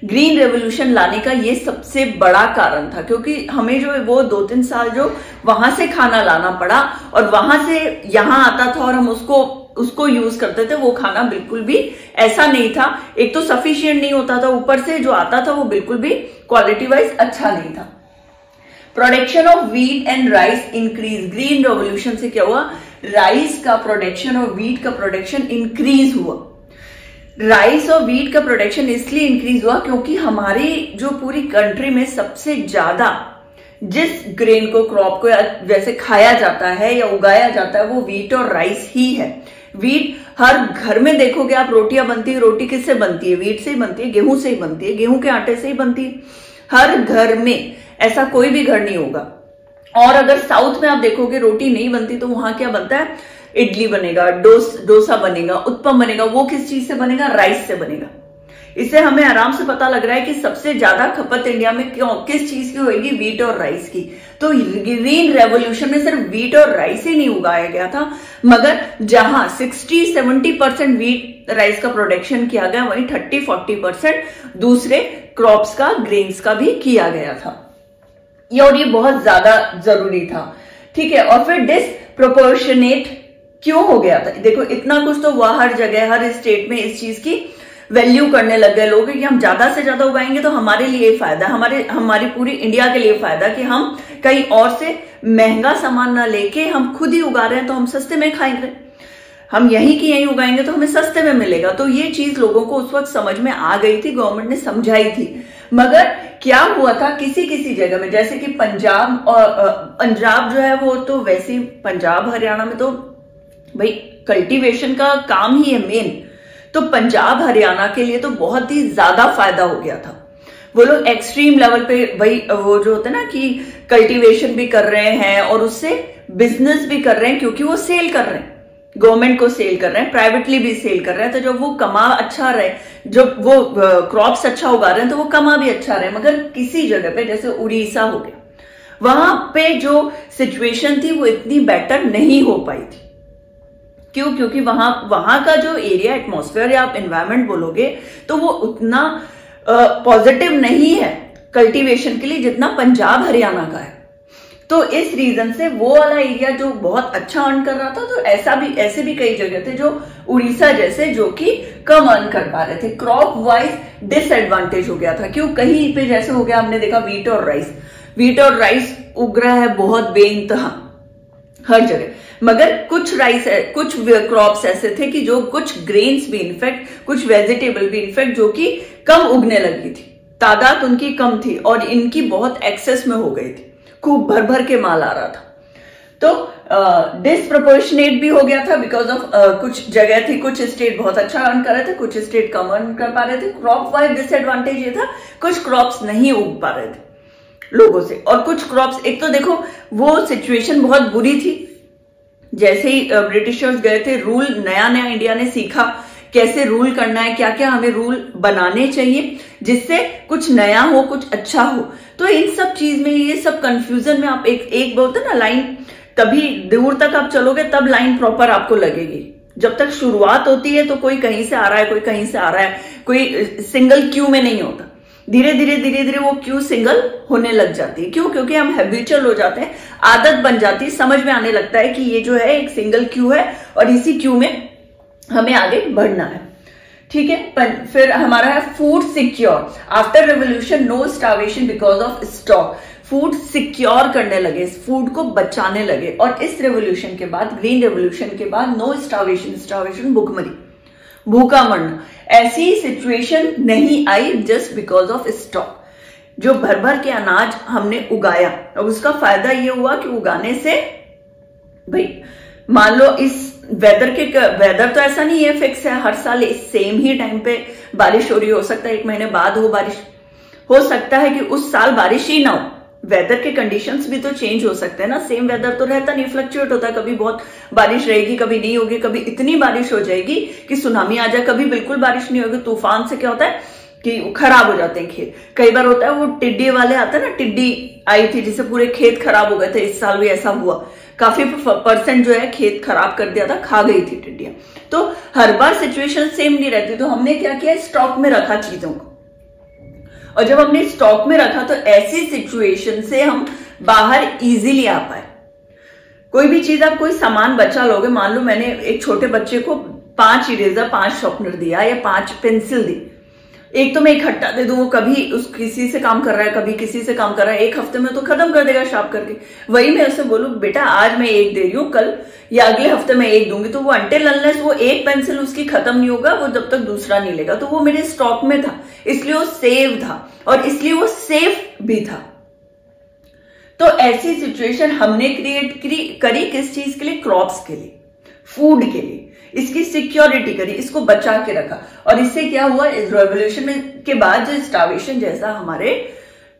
ग्रीन रेवोल्यूशन लाने का ये सबसे बड़ा कारण था, क्योंकि हमें जो वो 2-3 साल जो वहां से खाना लाना पड़ा और वहां से यहां आता था और हम उसको यूज करते थे, वो खाना बिल्कुल भी ऐसा नहीं था। एक तो सफिशिएंट नहीं होता था, ऊपर से जो आता था वो बिल्कुल भी क्वालिटी वाइज अच्छा नहीं था। Production of wheat and rice increase. Green revolution से क्या हुआ, राइस का प्रोडक्शन और व्हीट का प्रोडक्शन इंक्रीज हुआ। राइस और व्हीट का प्रोडक्शन इसलिए इंक्रीज हुआ क्योंकि हमारी जो पूरी कंट्री में सबसे ज्यादा जिस ग्रेन को, क्रॉप को वैसे खाया जाता है या उगाया जाता है, वो व्हीट और राइस ही है। व्हीट हर घर में देखोगे आप, रोटियां बनती है, रोटी किससे बनती है, व्हीट से ही बनती है, गेहूं से ही बनती है, गेहूं के आटे से ही बनती है। हर घर में, ऐसा कोई भी घर नहीं होगा। और अगर साउथ में आप देखोगे रोटी नहीं बनती, तो वहां क्या बनता है, इडली बनेगा, डोसा बनेगा, उत्पम बनेगा। वो किस चीज से बनेगा, राइस से बनेगा। इससे हमें आराम से पता लग रहा है कि सबसे ज्यादा खपत इंडिया में किस चीज की होगी, व्हीट और राइस की। तो ग्रीन रेवोल्यूशन में सिर्फ व्हीट और राइस ही नहीं उगाया गया था, मगर जहां 60-70% व्हीट राइस का प्रोडक्शन किया गया, वहीं 30-40% दूसरे क्रॉप्स का, ग्रेन्स का भी किया गया था। और ये बहुत ज्यादा जरूरी था, ठीक है। और फिर डिसप्रोपोर्शनेट क्यों हो गया था, देखो इतना कुछ तो हुआ, हर जगह, हर स्टेट में इस चीज की वैल्यू करने लग गए लोग कि हम ज्यादा से ज्यादा उगाएंगे तो हमारे लिए फायदा, हमारी पूरी इंडिया के लिए फायदा, कि हम कहीं और से महंगा सामान ना लेके हम खुद ही उगा रहे हैं तो हम सस्ते में खाएंगे, हम यहीं की यहीं उगाएंगे तो हमें सस्ते में मिलेगा। तो ये चीज लोगों को उस वक्त समझ में आ गई थी, गवर्नमेंट ने समझाई थी। मगर क्या हुआ था, किसी किसी जगह में, जैसे कि पंजाब जो है वो तो वैसे, पंजाब हरियाणा में तो भाई कल्टीवेशन का काम ही है मेन, तो पंजाब हरियाणा के लिए तो बहुत ही ज्यादा फायदा हो गया था। वो लोग एक्सट्रीम लेवल पे वही वो जो होता है ना कि कल्टीवेशन भी कर रहे हैं और उससे बिजनेस भी कर रहे हैं, क्योंकि वो सेल कर रहे हैं, गवर्नमेंट को सेल कर रहे हैं, प्राइवेटली भी सेल कर रहे हैं। तो जब वो कमा अच्छा रहे, जब वो क्रॉप्स अच्छा उगा रहे हैं तो वो कमा भी अच्छा रहे। मगर किसी जगह पे जैसे उड़ीसा हो गया, वहां पे जो सिचुएशन थी वो इतनी बेटर नहीं हो पाई थी। क्यों? क्योंकि वहां का जो एरिया, एटमॉस्फेयर या आप एनवायरमेंट बोलोगे तो वो उतना पॉजिटिव नहीं है कल्टीवेशन के लिए जितना पंजाब हरियाणा का है। तो इस रीजन से वो वाला एरिया जो बहुत अच्छा अर्न कर रहा था, तो ऐसे भी कई जगह थे जो उड़ीसा जैसे, जो कि कम अर्न कर पा रहे थे। क्रॉप वाइज डिसएडवांटेज हो गया था। क्यों? कहीं पे जैसे हो गया, हमने देखा वीट और राइस उग रहा है बहुत बेइंतहा हर जगह, मगर कुछ क्रॉप्स ऐसे थे कि जो कुछ ग्रेन्स भी इनफैक्ट, कुछ वेजिटेबल भी इनफैक्ट जो कि कम उगने लगी थी, तादाद उनकी कम थी और इनकी बहुत एक्सेस में हो गई थी, खूब भर भर के माल आ रहा था। तो डिसप्रोपोर्शनेट भी हो गया था बिकॉज ऑफ कुछ जगह थी, कुछ स्टेट बहुत अच्छा अर्न कर रहे थे, कुछ स्टेट कम अर्न कर पा रहे थे। क्रॉप वाइज डिसएडवांटेज ये था, कुछ क्रॉप्स नहीं उग पा रहे थे लोगों से, और कुछ क्रॉप्स, एक तो देखो वो सिचुएशन बहुत बुरी थी। जैसे ही ब्रिटिशर्स गए थे, रूल नया इंडिया ने सीखा कैसे रूल करना है, क्या क्या हमें रूल बनाने चाहिए जिससे कुछ नया हो, कुछ अच्छा हो। तो इन सब चीज में, ये सब कंफ्यूजन में आप एक बोलते ना लाइन, तभी दूर तक आप चलोगे तब लाइन प्रॉपर आपको लगेगी। जब तक शुरुआत होती है तो कोई कहीं से आ रहा है, कोई कहीं से आ रहा है, कोई सिंगल क्यू में नहीं होता। धीरे धीरे वो क्यू सिंगल होने लग जाती है। क्यों? क्योंकि हम हैबिचुअल हो जाते हैं, आदत बन जाती है, समझ में आने लगता है कि ये जो है एक सिंगल क्यू है और इसी क्यू में हमें आगे बढ़ना है। ठीक है। फिर हमारा है food secure. After revolution no starvation because of stock. Food secure करने लगे, फूड को बचाने लगे। और इस रेवोल्यूशन के बाद, ग्रीन रेवोल्यूशन के बाद, नो स्टार्वेशन भूखमरी, भूखा मरना, ऐसी सिचुएशन नहीं I just because of stock. जो भर भर के अनाज हमने उगाया, अब उसका फायदा ये हुआ कि उगाने से, भाई मान लो इस वेदर तो ऐसा नहीं है फिक्स है, हर साल इस सेम ही टाइम पे बारिश हो रही, हो सकता है 1 महीने बाद हो बारिश, हो सकता है कि उस साल बारिश ही ना हो। वेदर के कंडीशंस भी तो चेंज हो सकते हैं ना, सेम वेदर तो रहता नहीं, फ्लक्चुएट होता है। कभी बहुत बारिश रहेगी, कभी नहीं होगी, कभी इतनी बारिश हो जाएगी कि सुनामी आ जाए, कभी बिल्कुल बारिश नहीं होगी। तूफान से क्या होता है कि खराब हो जाते हैं खेत। कई बार होता है वो टिड्डी वाले आते हैं ना, टिड्डी आई थी जिससे पूरे खेत खराब हो गए थे। इस साल भी ऐसा हुआ, काफी % जो है खेत खराब कर दिया था, खा गई थी टिड्डियां। तो हर बार सिचुएशन सेम नहीं रहती। तो हमने क्या किया, स्टॉक में रखा चीजों को, और जब हमने स्टॉक में रखा तो ऐसी सिचुएशन से हम बाहर इजीली आ पाए। कोई भी चीज, आप कोई सामान बचा लोगे, मान लो मैंने एक छोटे बच्चे को 5 इरेजर, 5 शॉर्पनर दिया या 5 पेंसिल दी, एक तो मैं इकट्ठा दे दूं, वो कभी किसी से काम कर रहा है, कभी किसी से काम कर रहा है, 1 हफ्ते में तो खत्म कर देगा शार्प करके। वही मैं उसे बोलूं बेटा आज मैं 1 दे रही हूं, कल या अगले हफ्ते में 1 दूंगी, तो वो अनटिल अनलेस वो 1 पेंसिल उसकी खत्म नहीं होगा, वो जब तक दूसरा नहीं लेगा। तो वो मेरे स्टॉक में था, इसलिए वो सेव था और इसलिए वो सेफ भी था। तो ऐसी सिचुएशन हमने क्रिएट करी किस चीज के लिए? क्रॉप्स के लिए, फूड के लिए, इसकी सिक्योरिटी करी, इसको बचा के रखा। और इससे क्या हुआ, इस रेवोल्यूशन के बाद जो स्टार्वेशन जैसा हमारे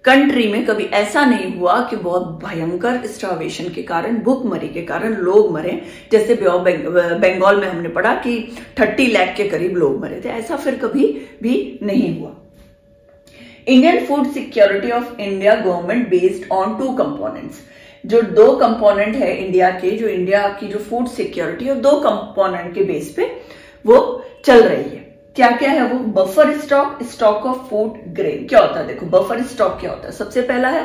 कंट्री में कभी ऐसा नहीं हुआ कि बहुत भयंकर स्टार्वेशन के कारण, भूखमरी के कारण लोग मरे। जैसे बंगाल में हमने पढ़ा कि 30 लाख के करीब लोग मरे थे, ऐसा फिर कभी भी नहीं हुआ। Indian food security of India government based on 2 components. जो 2 कंपोनेंट है इंडिया के, जो इंडिया की जो फूड सिक्योरिटी है 2 कंपोनेंट के बेस पे वो चल रही है। क्या क्या है वो? Buffer stock, stock of food grain. क्या होता है देखो, बफर स्टॉक क्या होता है? सबसे पहला है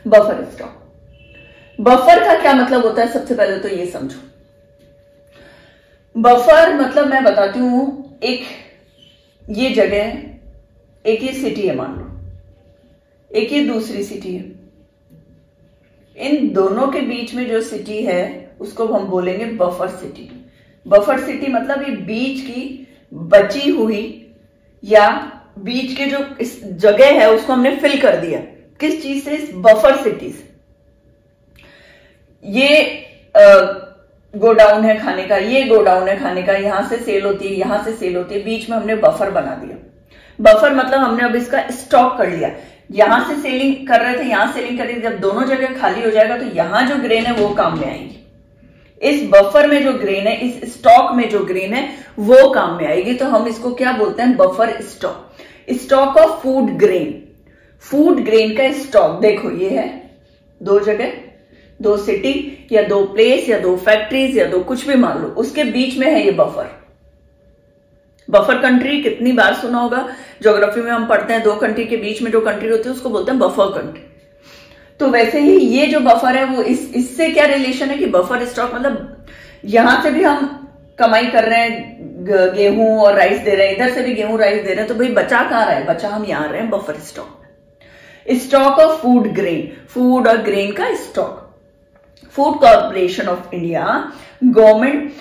बफर स्टॉक। बफर का क्या मतलब होता है, सबसे पहले तो ये समझो। बफर मतलब मैं बताती हूं, एक ये जगह है, एक ये सिटी है मान लो, एक ये दूसरी सिटी है, इन दोनों के बीच में जो सिटी है उसको हम बोलेंगे बफर सिटी। बफर सिटी मतलब ये बीच की बची हुई या बीच के जो इस जगह है उसको हमने फिल कर दिया। किस चीज से? इस बफर सिटी से। ये गोडाउन है खाने का, ये गोडाउन है खाने का, यहां से सेल होती है, यहां से सेल होती है, बीच में हमने बफर बना दिया। बफर मतलब हमने अब इसका स्टॉक कर लिया, यहां से सेलिंग कर रहे थे, यहां सेलिंग कर रहे थे, जब दोनों जगह खाली हो जाएगा तो यहां जो ग्रेन है वो काम में आएगी, इस बफर में जो ग्रेन है, इस स्टॉक में जो ग्रेन है वो काम में आएगी। तो हम इसको क्या बोलते हैं, buffer stock, stock of food grain. Food grain का स्टॉक देखो ये है, दो जगह, दो सिटी या दो प्लेस या दो फैक्ट्रीज या दो कुछ भी मान लो, उसके बीच में है ये बफर। बफर कंट्री कितनी बार सुना होगा, ज्योग्राफी में हम पढ़ते हैं, दो कंट्री के बीच में जो कंट्री होती है उसको बोलते हैं बफर कंट्री। तो वैसे ही ये जो बफर है वो इससे क्या रिलेशन है कि बफर स्टॉक मतलब यहां से भी हम कमाई कर रहे हैं, गेहूं और राइस दे रहे हैं, इधर से भी गेहूं राइस दे रहे हैं, तो भाई बचा कहां रहा है, बचा हम यहां रहे हैं buffer stock. Stock of food grain, food और ग्रेन का stock. Food corporation of India government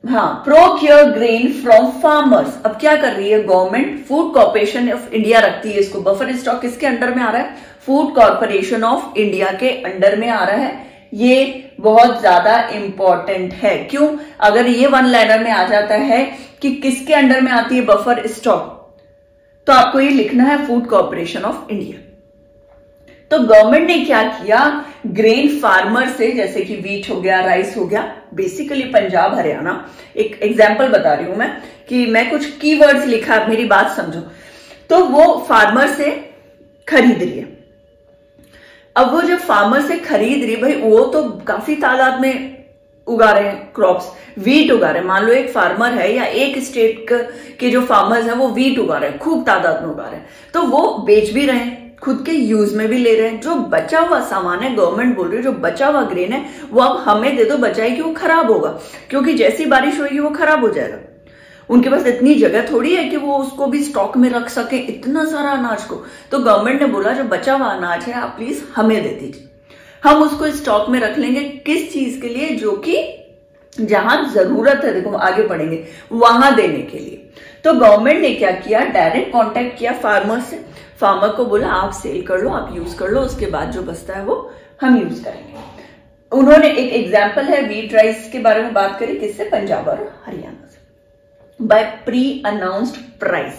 procure grain from farmers. अब क्या कर रही है government, food corporation of India रखती है इसको। बफर स्टॉक किसके अंडर में आ रहा है, फूड कॉर्पोरेशन ऑफ इंडिया के अंडर में आ रहा है। ये बहुत ज्यादा इंपॉर्टेंट है, क्यों, अगर ये वन लाइनर में आ जाता है कि किसके अंडर में आती है बफर स्टॉक, तो आपको ये लिखना है फूड कॉर्पोरेशन ऑफ इंडिया। तो गवर्नमेंट ने क्या किया, ग्रेन फार्मर से, जैसे कि वीट हो गया, राइस हो गया, बेसिकली पंजाब हरियाणा, एक एग्जांपल बता रही हूं मैं कि मैं कुछ कीवर्ड्स लिखा, मेरी बात समझो। तो वो फार्मर से खरीद रही है। अब वो जब फार्मर से खरीद रही, भाई वो तो काफी तादाद में उगा रहे हैं क्रॉप्स, वीट उगा रहे हैं। मान लो एक फार्मर है या एक स्टेट के जो फार्मर्स हैं वो वीट उगा रहे हैं, खूब तादाद में उगा रहे हैं, तो वो बेच भी रहे हैं, खुद के यूज में भी ले रहे हैं। जो बचा हुआ सामान है, गवर्नमेंट बोल रही है जो बचा हुआ ग्रेन है वो अब हमें दे दो, बचाए कि वो खराब होगा, क्योंकि जैसी बारिश होगी वो खराब हो जाएगा। उनके पास इतनी जगह थोड़ी है कि वो उसको भी स्टॉक में रख सके, इतना सारा अनाज को। तो गवर्नमेंट ने बोला जो बचा हुआ अनाज है आप प्लीज हमें दे दीजिए, हम उसको स्टॉक में रख लेंगे। किस चीज के लिए, जो कि जहां जरूरत है, देखो आगे पढ़ेंगे, वहां देने के लिए। तो गवर्नमेंट ने क्या किया, डायरेक्ट कांटेक्ट किया फार्मर से, फार्मर को बोला आप सेल कर लो, आप यूज कर लो, उसके बाद जो बचता है वो हम यूज करेंगे। उन्होंने एक एग्जाम्पल है वीट राइस के बारे में बात करी, किससे, पंजाब और हरियाणा से, by pre announced price.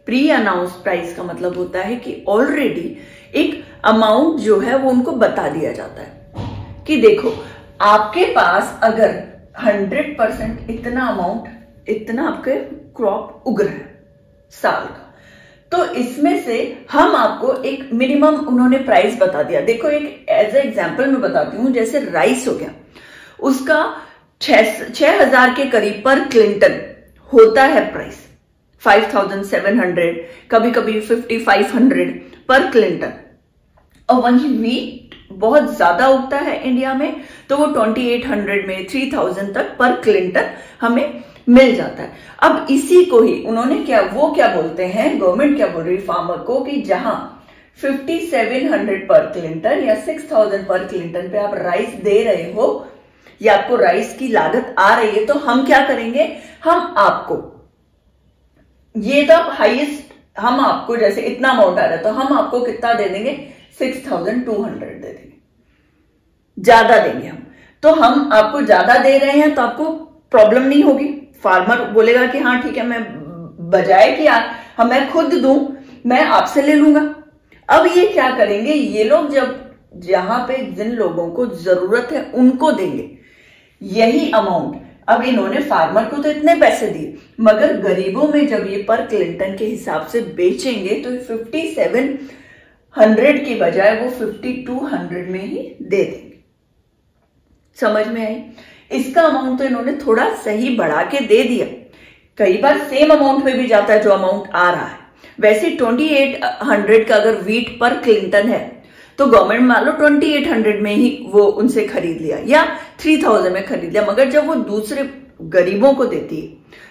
Pre announced price का मतलब होता है कि ऑलरेडी एक अमाउंट जो है वो उनको बता दिया जाता है कि देखो आपके पास अगर 100% इतना अमाउंट, इतना आपके क्रॉप उग रहा है साल का, तो इसमें से हम आपको एक मिनिमम उन्होंने प्राइस बता दिया। देखो एक एज ए एग्जांपल मैं बताती हूं, जैसे राइस हो गया, उसका 6,000 के करीब पर क्विंटल होता है प्राइस, 5,700, कभी कभी 5,500 पर क्विंटल। और वहीं वीट बहुत ज्यादा उगता है इंडिया में, तो वो 2,800 में 3,000 तक पर क्विंटल हमें मिल जाता है। अब इसी को ही उन्होंने क्या, वो क्या बोलते हैं, गवर्नमेंट क्या बोल रही है फार्मर को, कि जहां 5,700 पर क्विंटल या 6,000 पर क्विंटल पे आप राइस दे रहे हो या आपको राइस की लागत आ रही है, तो हम क्या करेंगे, हम आपको ये तो हाईएस्ट, हम आपको जैसे इतना अमाउंट आ रहा है तो हम आपको कितना दे देंगे, 6,200 दे देंगे, ज्यादा देंगे हम। तो हम आपको ज्यादा दे रहे हैं तो आपको प्रॉब्लम नहीं होगी, फार्मर बोलेगा कि हाँ ठीक है, मैं बजाय कि मैं खुद दूं, मैं आपसे ले लूंगा। अब ये क्या करेंगे, ये लोग जब जहां पे जिन लोगों को जरूरत है उनको देंगे यही अमाउंट। अब इन्होंने फार्मर को तो इतने पैसे दिए, मगर गरीबों में जब ये पर क्विंटल के हिसाब से बेचेंगे तो 5,700 की बजाय वो 5,200 में ही दे देंगे। समझ में आई? इसका अमाउंट तो इन्होंने थोड़ा सही बढ़ा के दे दिया, कई बार सेम अमाउंट में भी जाता है जो अमाउंट आ रहा है। वैसे 2,800 का अगर वीट पर क्विंटल है तो गवर्नमेंट मान लो 2,800 में ही वो उनसे खरीद लिया या 3,000 में खरीद लिया, मगर जब वो दूसरे गरीबों को देती है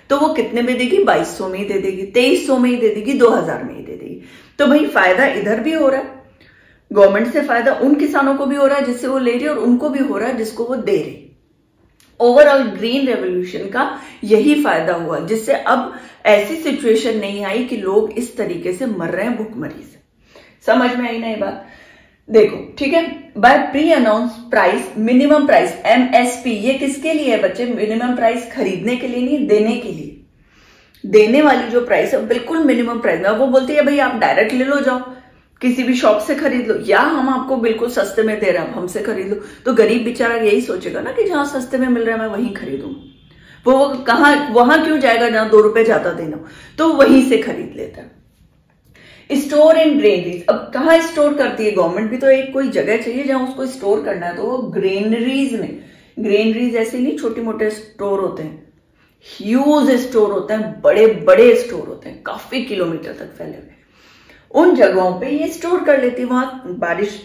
तो वो कितने में देगी, 2,200 में ही दे देगी, 2,300 में ही दे देगी, 2,000 में ही दे देगी। तो भाई फायदा इधर भी हो रहा है, गवर्नमेंट से फायदा उन किसानों को भी हो रहा है जिससे वो ले रही है, और उनको भी हो रहा है जिसको वो दे रही। ओवरऑल ग्रीन रेवोल्यूशन का यही फायदा हुआ, जिससे अब ऐसी सिचुएशन नहीं आई कि लोग इस तरीके से मर रहे हैं भूखमरी से। समझ में आई ना ये बात? देखो ठीक है, by pre announce price, minimum price MSP, ये किसके लिए है बच्चे, मिनिमम प्राइस खरीदने के लिए नहीं, देने के लिए। देने वाली जो प्राइस है बिल्कुल मिनिमम प्राइस में। वो बोलती है भाई आप डायरेक्ट ले लो, जाओ किसी भी शॉप से खरीद लो, या हम आपको बिल्कुल सस्ते में दे रहे हैं, हमसे खरीद लो। तो गरीब बेचारा यही सोचेगा ना कि जहां सस्ते में मिल रहा है मैं वहीं खरीदूं। वो वहां क्यों जाएगा जहां 2 रुपए ज्यादा देना, तो वहीं से खरीद लेता है। स्टोर इन ग्रेनरीज, अब कहाँ स्टोर करती है गवर्नमेंट भी, तो एक कोई जगह चाहिए जहां उसको स्टोर करना है, तो वो ग्रेनरीज में। ग्रेनरीज ऐसे नहीं छोटे मोटे स्टोर होते हैं, ह्यूज स्टोर होते हैं, बड़े बड़े स्टोर होते हैं, काफी किलोमीटर तक फैले हुए। उन जगहों पे ये स्टोर कर लेती, वहां बारिश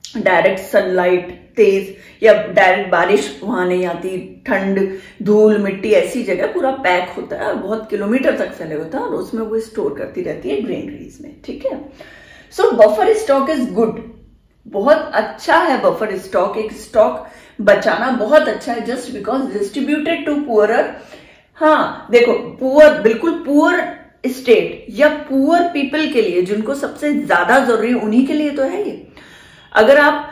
डायरेक्ट सनलाइट तेज या डायरेक्ट बारिश वहां नहीं आती, ठंड धूल मिट्टी ऐसी जगह पूरा पैक होता है और बहुत किलोमीटर तक फैले होता है, और उसमें वो स्टोर करती रहती है ग्रेनरीज में। ठीक है, सो बफर स्टॉक इज गुड, बहुत अच्छा है बफर स्टॉक, एक स्टॉक बचाना बहुत अच्छा है, just because distributed to poorer. हाँ देखो, पुअर बिल्कुल पुअर स्टेट या पुअर पीपल के लिए, जिनको सबसे ज्यादा जरूरी है उन्हीं के लिए तो है ये। अगर आप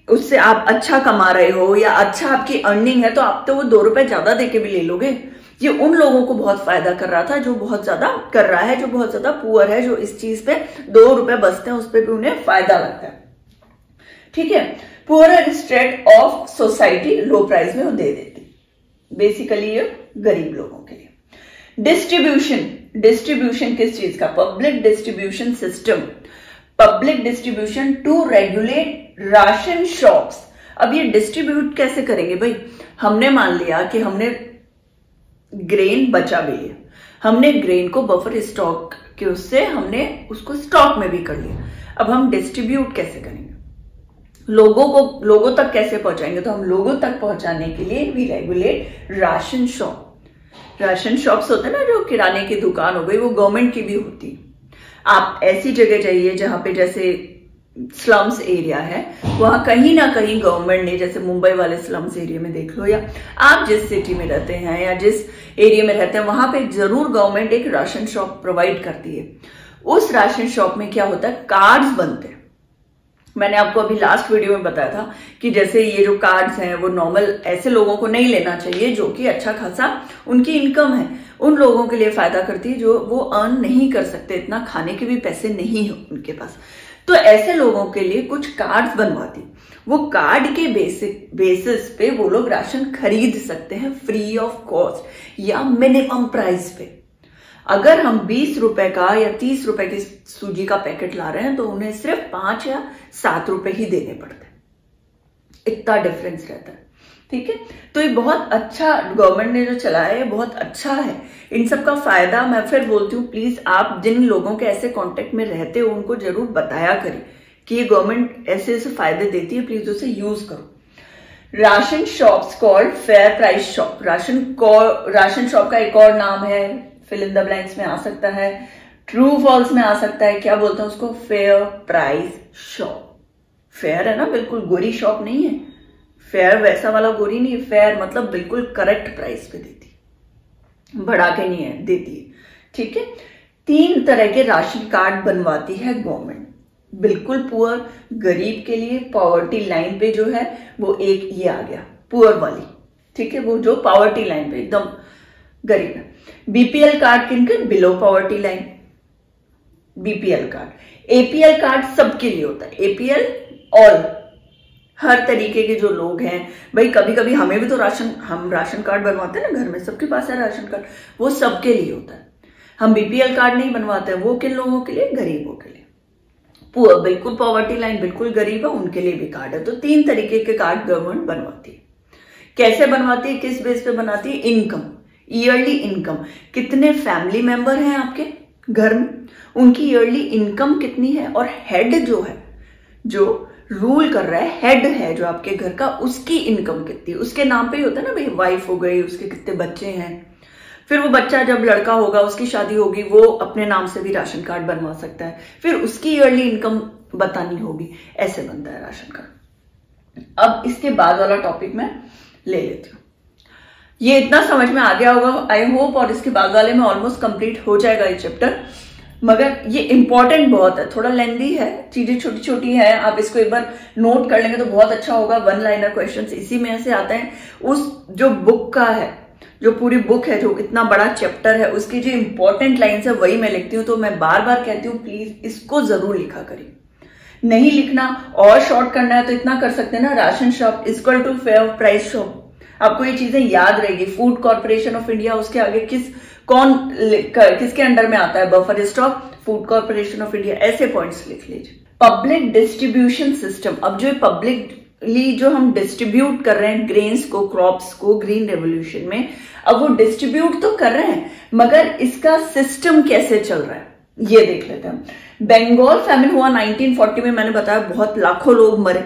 उससे आप अच्छा कमा रहे हो या अच्छा आपकी अर्निंग है, तो आप तो वो 2 रुपए ज्यादा देके भी ले लोगे। ये उन लोगों को बहुत फायदा कर रहा था जो बहुत ज्यादा कर रहा है, जो बहुत ज्यादा पुअर है, जो इस चीज पे 2 रुपए बचते हैं उस पर भी उन्हें फायदा लगता है। ठीक है, poorer state of society low price में वो दे देती, बेसिकली ये गरीब लोगों के लिए। डिस्ट्रीब्यूशन किस चीज का, public distribution system, public distribution to regulate ration shops. अब ये डिस्ट्रीब्यूट कैसे करेंगे भाई, हमने मान लिया कि हमने ग्रेन बचा भी है, हमने ग्रेन को बफर स्टॉक के उससे हमने उसको स्टॉक में भी कर लिया, अब हम डिस्ट्रीब्यूट कैसे करेंगे, लोगों तक कैसे पहुंचाएंगे, तो हम लोगों तक पहुंचाने के लिए we regulate ration shop. Ration shops होते हैं ना, जो किराने की दुकान हो गई, वो गवर्नमेंट की भी होती है। आप ऐसी जगह जाइए जहां पे जैसे स्लम्स एरिया है, वहां कहीं ना कहीं गवर्नमेंट ने, जैसे मुंबई वाले स्लम्स एरिया में देख लो, या आप जिस सिटी में रहते हैं या जिस एरिया में रहते हैं, वहां पे जरूर गवर्नमेंट एक राशन शॉप प्रोवाइड करती है। उस राशन शॉप में क्या होता है, कार्ड्स बनते हैं। मैंने आपको अभी लास्ट वीडियो में बताया था कि जैसे ये जो कार्ड्स हैं वो नॉर्मल ऐसे लोगों को नहीं लेना चाहिए जो कि अच्छा खासा उनकी इनकम है, उन लोगों के लिए फायदा करती है जो वो अर्न नहीं कर सकते, इतना खाने के भी पैसे नहीं है उनके पास। तो ऐसे लोगों के लिए कुछ कार्ड्स बनवाती, वो कार्ड के बेसिस पे वो लोग राशन खरीद सकते हैं फ्री ऑफ कॉस्ट या मिनिमम प्राइस पे। अगर हम 20 रुपए का या 30 रुपए की सूजी का पैकेट ला रहे हैं तो उन्हें सिर्फ 5 या 7 रुपए ही देने पड़ते हैं, इतना डिफरेंस रहता है। ठीक है, तो ये बहुत अच्छा गवर्नमेंट ने जो चलाया है, बहुत अच्छा है। इन सब का फायदा मैं फिर बोलती हूँ, प्लीज आप जिन लोगों के ऐसे कांटेक्ट में रहते हो उनको जरूर बताया करें कि ये गवर्नमेंट ऐसे ऐसे फायदे देती है, प्लीज उसे यूज करो। Ration shops called fair price shop, ration shop का एक और नाम है, फिल इन द ब्लैंक्स में आ सकता है, ट्रू फॉल्स में आ सकता है, क्या बोलते हैं उसको, फेयर प्राइस शॉप। फेयर है ना, बिल्कुल गोरी शॉप नहीं है, फेयर वैसा वाला गोरी नहीं है, फेयर मतलब बिल्कुल करेक्ट प्राइस पे देती, बढ़ा के नहीं है देती है। ठीक है, 3 तरह के राशन कार्ड बनवाती है गवर्नमेंट, बिल्कुल पुअर गरीब के लिए, पॉवर्टी लाइन पे जो है वो एक ये आ गया पुअर वाली। ठीक है, वो जो पॉवर्टी लाइन पे एकदम गरीब है। बीपीएल कार्ड किनके, below poverty line, BPL card. APL card सबके लिए होता है, एपीएल ऑल, हर तरीके के जो लोग हैं भाई, कभी कभी हमें भी तो हम राशन कार्ड बनवाते हैं ना घर में, सबके पास है राशन कार्ड, वो सबके लिए होता है। हम बीपीएल कार्ड नहीं बनवाते हैं, वो किन लोगों के लिए, गरीबों के लिए। पुअर बिल्कुल पॉवर्टी लाइन, बिल्कुल गरीब है, उनके लिए भी कार्ड है। तो 3 तरीके के कार्ड गवर्नमेंट बनवाती है। कैसे बनवाती है, किस बेस पे बनाती है, इनकम, ईयरली इनकम, कितने फैमिली मेंबर हैं आपके घर में, उनकी ईयरली इनकम कितनी है, और हेड जो है, जो रूल कर रहा है, हेड है जो आपके घर का, उसकी इनकम कितनी, उसके नाम पे ही होता है ना भाई, वाइफ हो गई, उसके कितने बच्चे हैं, फिर वो बच्चा जब लड़का होगा उसकी शादी होगी, वो अपने नाम से भी राशन कार्ड बनवा सकता है, फिर उसकी ईयरली इनकम बतानी होगी, ऐसे बनता है राशन कार्ड। अब इसके बाद वाला टॉपिक मैं ले लेती हूँ, ये इतना समझ में आ गया होगा आई होप, और इसके बाद वाले में ऑलमोस्ट कंप्लीट हो जाएगा ये चैप्टर, मगर ये इंपॉर्टेंट बहुत है, थोड़ा लेंदी है, चीजें छोटी छोटी हैं, आप इसको एक बार नोट कर लेंगे तो बहुत अच्छा होगा। 1 लाइनर क्वेश्चंस इसी में से आते हैं, उस जो बुक का है, जो पूरी बुक है, जो इतना बड़ा चैप्टर है, उसकी जो इंपॉर्टेंट लाइन्स है वही मैं लिखती हूँ। तो मैं बार बार कहती हूँ प्लीज इसको जरूर लिखा करिए। नहीं लिखना और शॉर्ट करना है तो इतना कर सकते हैं ना, ration shop equal to fair price shop. आपको ये चीजें याद रहेगी। फूड कॉर्पोरेशन ऑफ इंडिया, उसके आगे किसके अंडर में आता है, buffer stock, food corporation of India, ऐसे पॉइंट्स लिख लीजिए। पब्लिक डिस्ट्रीब्यूशन सिस्टम, अब जो पब्लिकली जो हम डिस्ट्रीब्यूट कर रहे हैं ग्रेन्स को, क्रॉप्स को ग्रीन रेवोल्यूशन में, अब वो डिस्ट्रीब्यूट तो कर रहे हैं मगर इसका सिस्टम कैसे चल रहा है ये देख लेते हैं। बंगाल फैमिन हुआ 1940 में, मैंने बताया बहुत लाखों लोग मरे,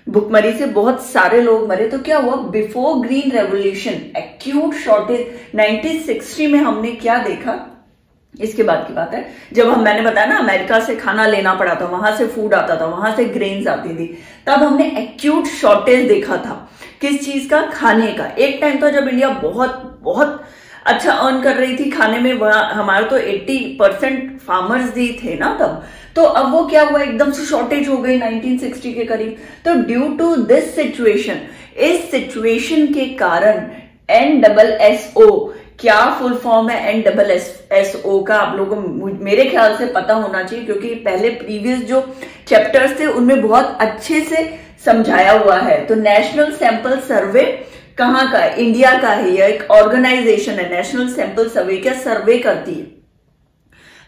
भुखमरी से बहुत सारे लोग मरे। तो क्या हुआ, before green revolution acute shortage 1960 में हमने क्या देखा, इसके बाद की बात है जब मैंने बताया ना अमेरिका से खाना लेना पड़ा था, वहां से फूड आता था, वहां से ग्रेन्स आती थी, तब हमने एक्यूट शॉर्टेज देखा था। किस चीज का, खाने का। एक टाइम था जब इंडिया बहुत बहुत अच्छा अर्न कर रही थी खाने में, हमारे तो 80% फार्मर्स ही थे ना तब। तो अब वो क्या हुआ, एकदम से शॉर्टेज हो गई 1960 के करीब। तो ड्यू टू दिस सिचुएशन, इस सिचुएशन के कारण NSSO, क्या फुल फॉर्म है NSSO का, आप लोगों को मेरे ख्याल से पता होना चाहिए क्योंकि पहले प्रीवियस जो चैप्टर्स थे उनमें बहुत अच्छे से समझाया हुआ है। तो नेशनल सैंपल सर्वे कहाँ का है, इंडिया का है। यह एक ऑर्गेनाइजेशन है, नेशनल सैंपल सर्वे, क्या सर्वे करती है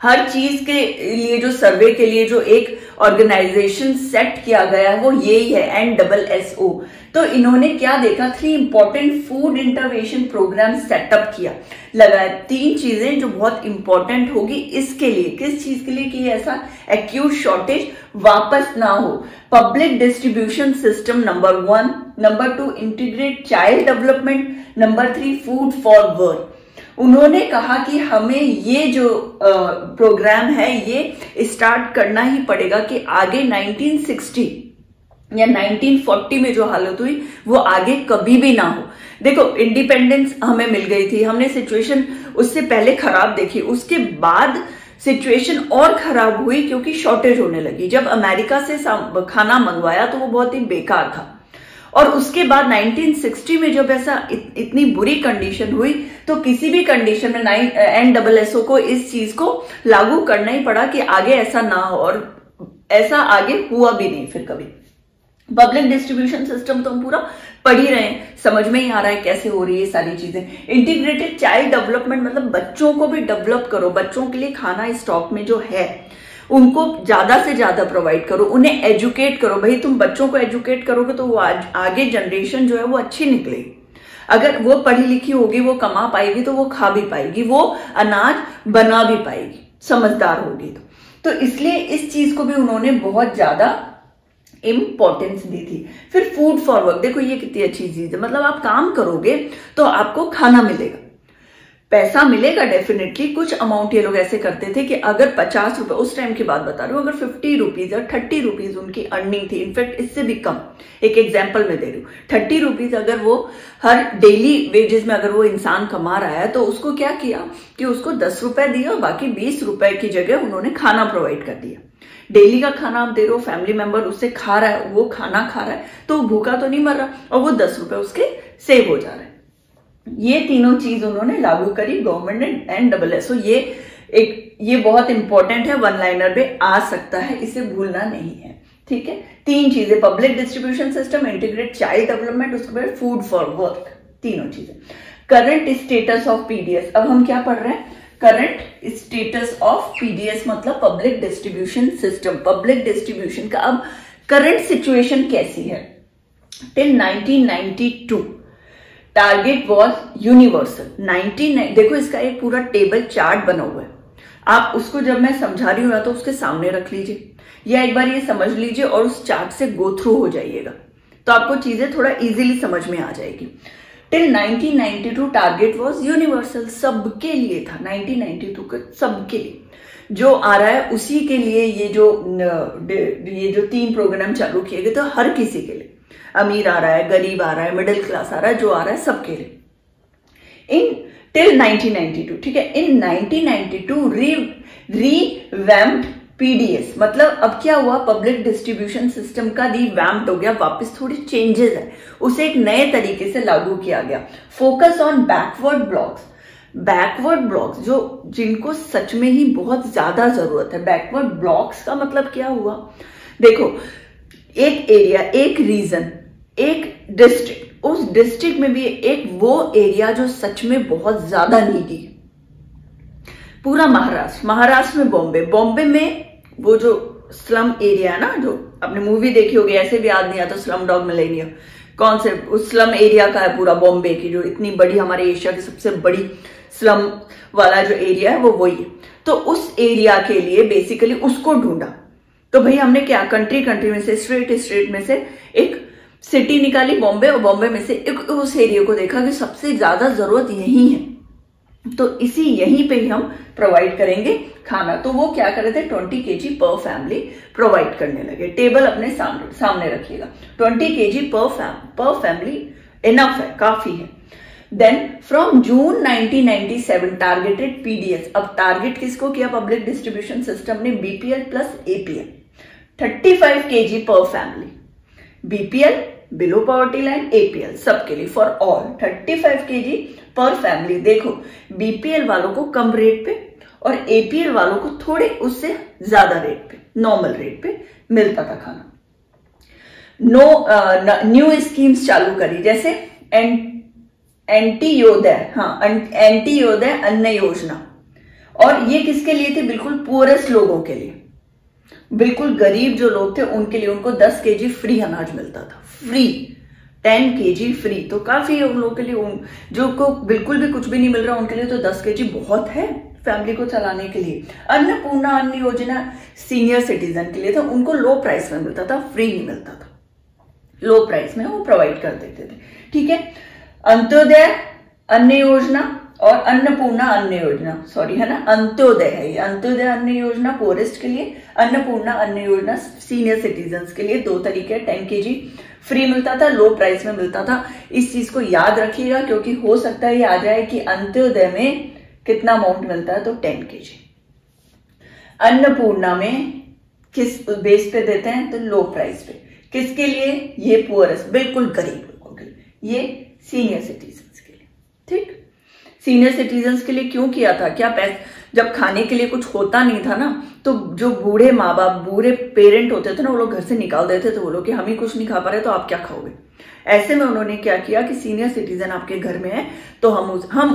हर चीज के लिए। जो सर्वे के लिए जो एक ऑर्गेनाइजेशन सेट किया गया है वो यही है NSSO। तो इन्होंने क्या देखा, 3 important food intervention program setup किया, लगाया 3 चीजें जो बहुत इंपॉर्टेंट होगी इसके लिए। किस चीज के लिए कि ऐसा एक्यूट शॉर्टेज वापस ना हो। Public distribution system number 1, number 2 integrate child development, number 3 food for work. उन्होंने कहा कि हमें ये जो प्रोग्राम है ये स्टार्ट करना ही पड़ेगा कि आगे 1960 या 1940 में जो हालत हुई वो आगे कभी भी ना हो। देखो इंडिपेंडेंस हमें मिल गई थी, हमने सिचुएशन उससे पहले खराब देखी, उसके बाद सिचुएशन और खराब हुई क्योंकि शॉर्टेज होने लगी। जब अमेरिका से खाना मंगवाया तो वो बहुत ही बेकार था, और उसके बाद 1960 में जब ऐसा इतनी बुरी कंडीशन हुई तो किसी भी कंडीशन में NSSO को इस चीज को लागू करना ही पड़ा कि आगे ऐसा ना हो, और ऐसा आगे हुआ भी नहीं फिर कभी। पब्लिक डिस्ट्रीब्यूशन सिस्टम तो हम पूरा पढ़ ही रहे हैं, समझ में ही आ रहा है कैसे हो रही है सारी चीजें। इंटीग्रेटेड चाइल्ड डेवलपमेंट मतलब बच्चों को भी डेवलप करो, बच्चों के लिए खाना स्टॉक में जो है उनको ज्यादा से ज्यादा प्रोवाइड करो, उन्हें एजुकेट करो। भाई तुम बच्चों को एजुकेट करोगे तो वो आगे जनरेशन जो है वो अच्छी निकलेगी। अगर वो पढ़ी लिखी होगी, वो कमा पाएगी तो वो खा भी पाएगी, वो अनाज बना भी पाएगी, समझदार होगी। तो इसलिए इस चीज को भी उन्होंने बहुत ज्यादा इंपॉर्टेंस दी थी। फिर फूड फॉर वर्क, देखो ये कितनी अच्छी चीज है, मतलब आप काम करोगे तो आपको खाना मिलेगा, पैसा मिलेगा डेफिनेटली। कुछ अमाउंट ये लोग ऐसे करते थे कि अगर 50 रुपए, उस टाइम की बात बता रही हूँ, अगर 50 रुपीज या 30 रुपीज उनकी अर्निंग थी, इनफैक्ट इससे भी कम, एक एग्जाम्पल में दे रही हूँ, 30 रुपीज अगर वो हर डेली वेजेस में अगर वो इंसान कमा रहा है तो उसको क्या किया कि उसको 10 रुपए दिए और बाकी 20 रुपए की जगह उन्होंने खाना प्रोवाइड कर दिया। डेली का खाना आप दे रहे हो, फैमिली मेंबर उससे खा रहा है, वो खाना खा रहा है तो भूखा तो नहीं मर रहा, और वो 10 रुपए उसके सेव हो जा रहे हैं। ये तीनों चीज उन्होंने लागू करी गवर्नमेंट ने NSSO। ये बहुत इंपॉर्टेंट है, वन लाइनर पे आ सकता है, इसे भूलना नहीं है, ठीक है। 3 चीजें, public distribution system, integrate child development, उसके बाद फूड फॉर वर्क, तीनों चीजें। करंट स्टेटस ऑफ PDS, अब हम क्या पढ़ रहे हैं, करंट स्टेटस ऑफ PDS मतलब public distribution system, public distribution का अब करंट सिचुएशन कैसी है। Till 1992 target was universal. देखो इसका एक पूरा टेबल चार्ट बना हुआ है, आप उसको जब मैं समझा रही हूँ या तो उसके सामने रख लीजिए या एक बार ये समझ लीजिए और उस चार्ट से गो थ्रू हो जाइएगा, तो आपको चीजें थोड़ा इजीली समझ में आ जाएगी। टिल 1992 टारगेट वॉज यूनिवर्सल, सबके लिए था। 1992 का सबके लिए जो आ रहा है उसी के लिए ये जो 3 प्रोग्राम चालू किए गए, तो हर किसी के लिए, अमीर आ रहा है, गरीब आ रहा है, मिडिल क्लास आ रहा है, जो आ रहा है सबके लिए। इन टिल 1992, ठीक है। इन 1992 रिवैम्प्ड पीडीएस मतलब अब क्या हुआ, पब्लिक डिस्ट्रीब्यूशन सिस्टम का रिवैम्प्ड हो गया, वापस थोड़ी चेंजेस है, उसे एक नए तरीके से लागू किया गया। Focus on backward blocks, backward blocks जो जिनको सच में ही बहुत ज्यादा जरूरत है। बैकवर्ड ब्लॉक्स का मतलब क्या हुआ, देखो एक एरिया, एक रीजन, एक डिस्ट्रिक्ट, उस डिस्ट्रिक्ट में भी एक वो एरिया जो सच में बहुत ज्यादा नीडी है। पूरा महाराष्ट्र, महाराष्ट्र में बॉम्बे, बॉम्बे में वो जो स्लम एरिया है ना, जो आपने मूवी देखी होगी, ऐसे भी याद नहीं आता, स्लम डॉग मिलेनियम, कौन से उस स्लम एरिया का है पूरा बॉम्बे की, जो इतनी बड़ी हमारे एशिया की सबसे बड़ी स्लम वाला जो एरिया है वो वही है। तो उस एरिया के लिए बेसिकली उसको ढूंढा, तो भाई हमने क्या, कंट्री में से, स्टेट में से एक सिटी निकाली बॉम्बे, और बॉम्बे में से एक उस एरिया को देखा कि सबसे ज्यादा जरूरत यही है, तो इसी यहीं पे ही हम प्रोवाइड करेंगे खाना। तो वो क्या कर रहे थे, 20 kg पर फैमिली प्रोवाइड करने लगे। टेबल अपने सामने रखिएगा, 20 kg पर फैमिली इनफ है, काफी है। Then from June 1997 targeted PDS, अब टारगेट किसको किया पब्लिक डिस्ट्रीब्यूशन सिस्टम ने, BPL plus APL, 35 kg per family, BPL below poverty line, APL सबके लिए, for all 35 kg per family. देखो बीपीएल वालों को कम रेट पे और एपीएल वालों को थोड़े उससे ज्यादा रेट पे, नॉर्मल रेट पे मिलता था खाना। न्यू स्कीम्स चालू करी, जैसे एंटीयोदय, हाँ एंटीयोदय अन्न योजना, और ये किसके लिए थी, बिल्कुल पुअरेस्ट लोगों के लिए, बिल्कुल गरीब जो लोग थे उनके लिए, उनको 10 kg फ्री अनाज मिलता था, फ्री 10 kg फ्री। तो काफी है उन लोगों के लिए, जो को बिल्कुल भी कुछ भी नहीं मिल रहा उनके लिए तो 10 kg बहुत है फैमिली को चलाने के लिए। अन्नपूर्णा अन्न योजना सीनियर सिटीजन के लिए था, उनको लो प्राइस में मिलता था, फ्री नहीं मिलता था, लो प्राइस में वो प्रोवाइड कर देते थे, ठीक है। अंत्योदय अन्न योजना और अन्नपूर्णा अन्न योजना, सॉरी है ना, अंत्योदय है ये, अंत्योदय अन्न योजना पोरेस्ट के लिए, अन्नपूर्णा अन्न योजना सीनियर सिटीजन्स के लिए। दो तरीके, 10 kg फ्री मिलता था, लो प्राइस में मिलता था। इस चीज को याद रखिएगा क्योंकि हो सकता है ये आ जाए कि अंत्योदय में कितना अमाउंट मिलता है, तो 10 kg। अन्नपूर्णा में किस बेस पे देते हैं, तो लो प्राइस पे, किसके लिए, ये पुअरेस्ट बिल्कुल गरीब लोगों के लिए, ये सीनियर सिटीजन्स के लिए, ठीक। सीनियर सिटीजन्स के लिए क्यों किया था, क्या जब खाने के लिए कुछ होता नहीं था ना, तो जो बूढ़े माँ बाप, बूढ़े पेरेंट होते थे ना, वो लोग घर से निकाल देते थे, वो लोग कि हम ही कुछ नहीं खा पा रहे तो आप क्या खाओगे। ऐसे में उन्होंने क्या किया कि सीनियर सिटीजन आपके घर में है तो हम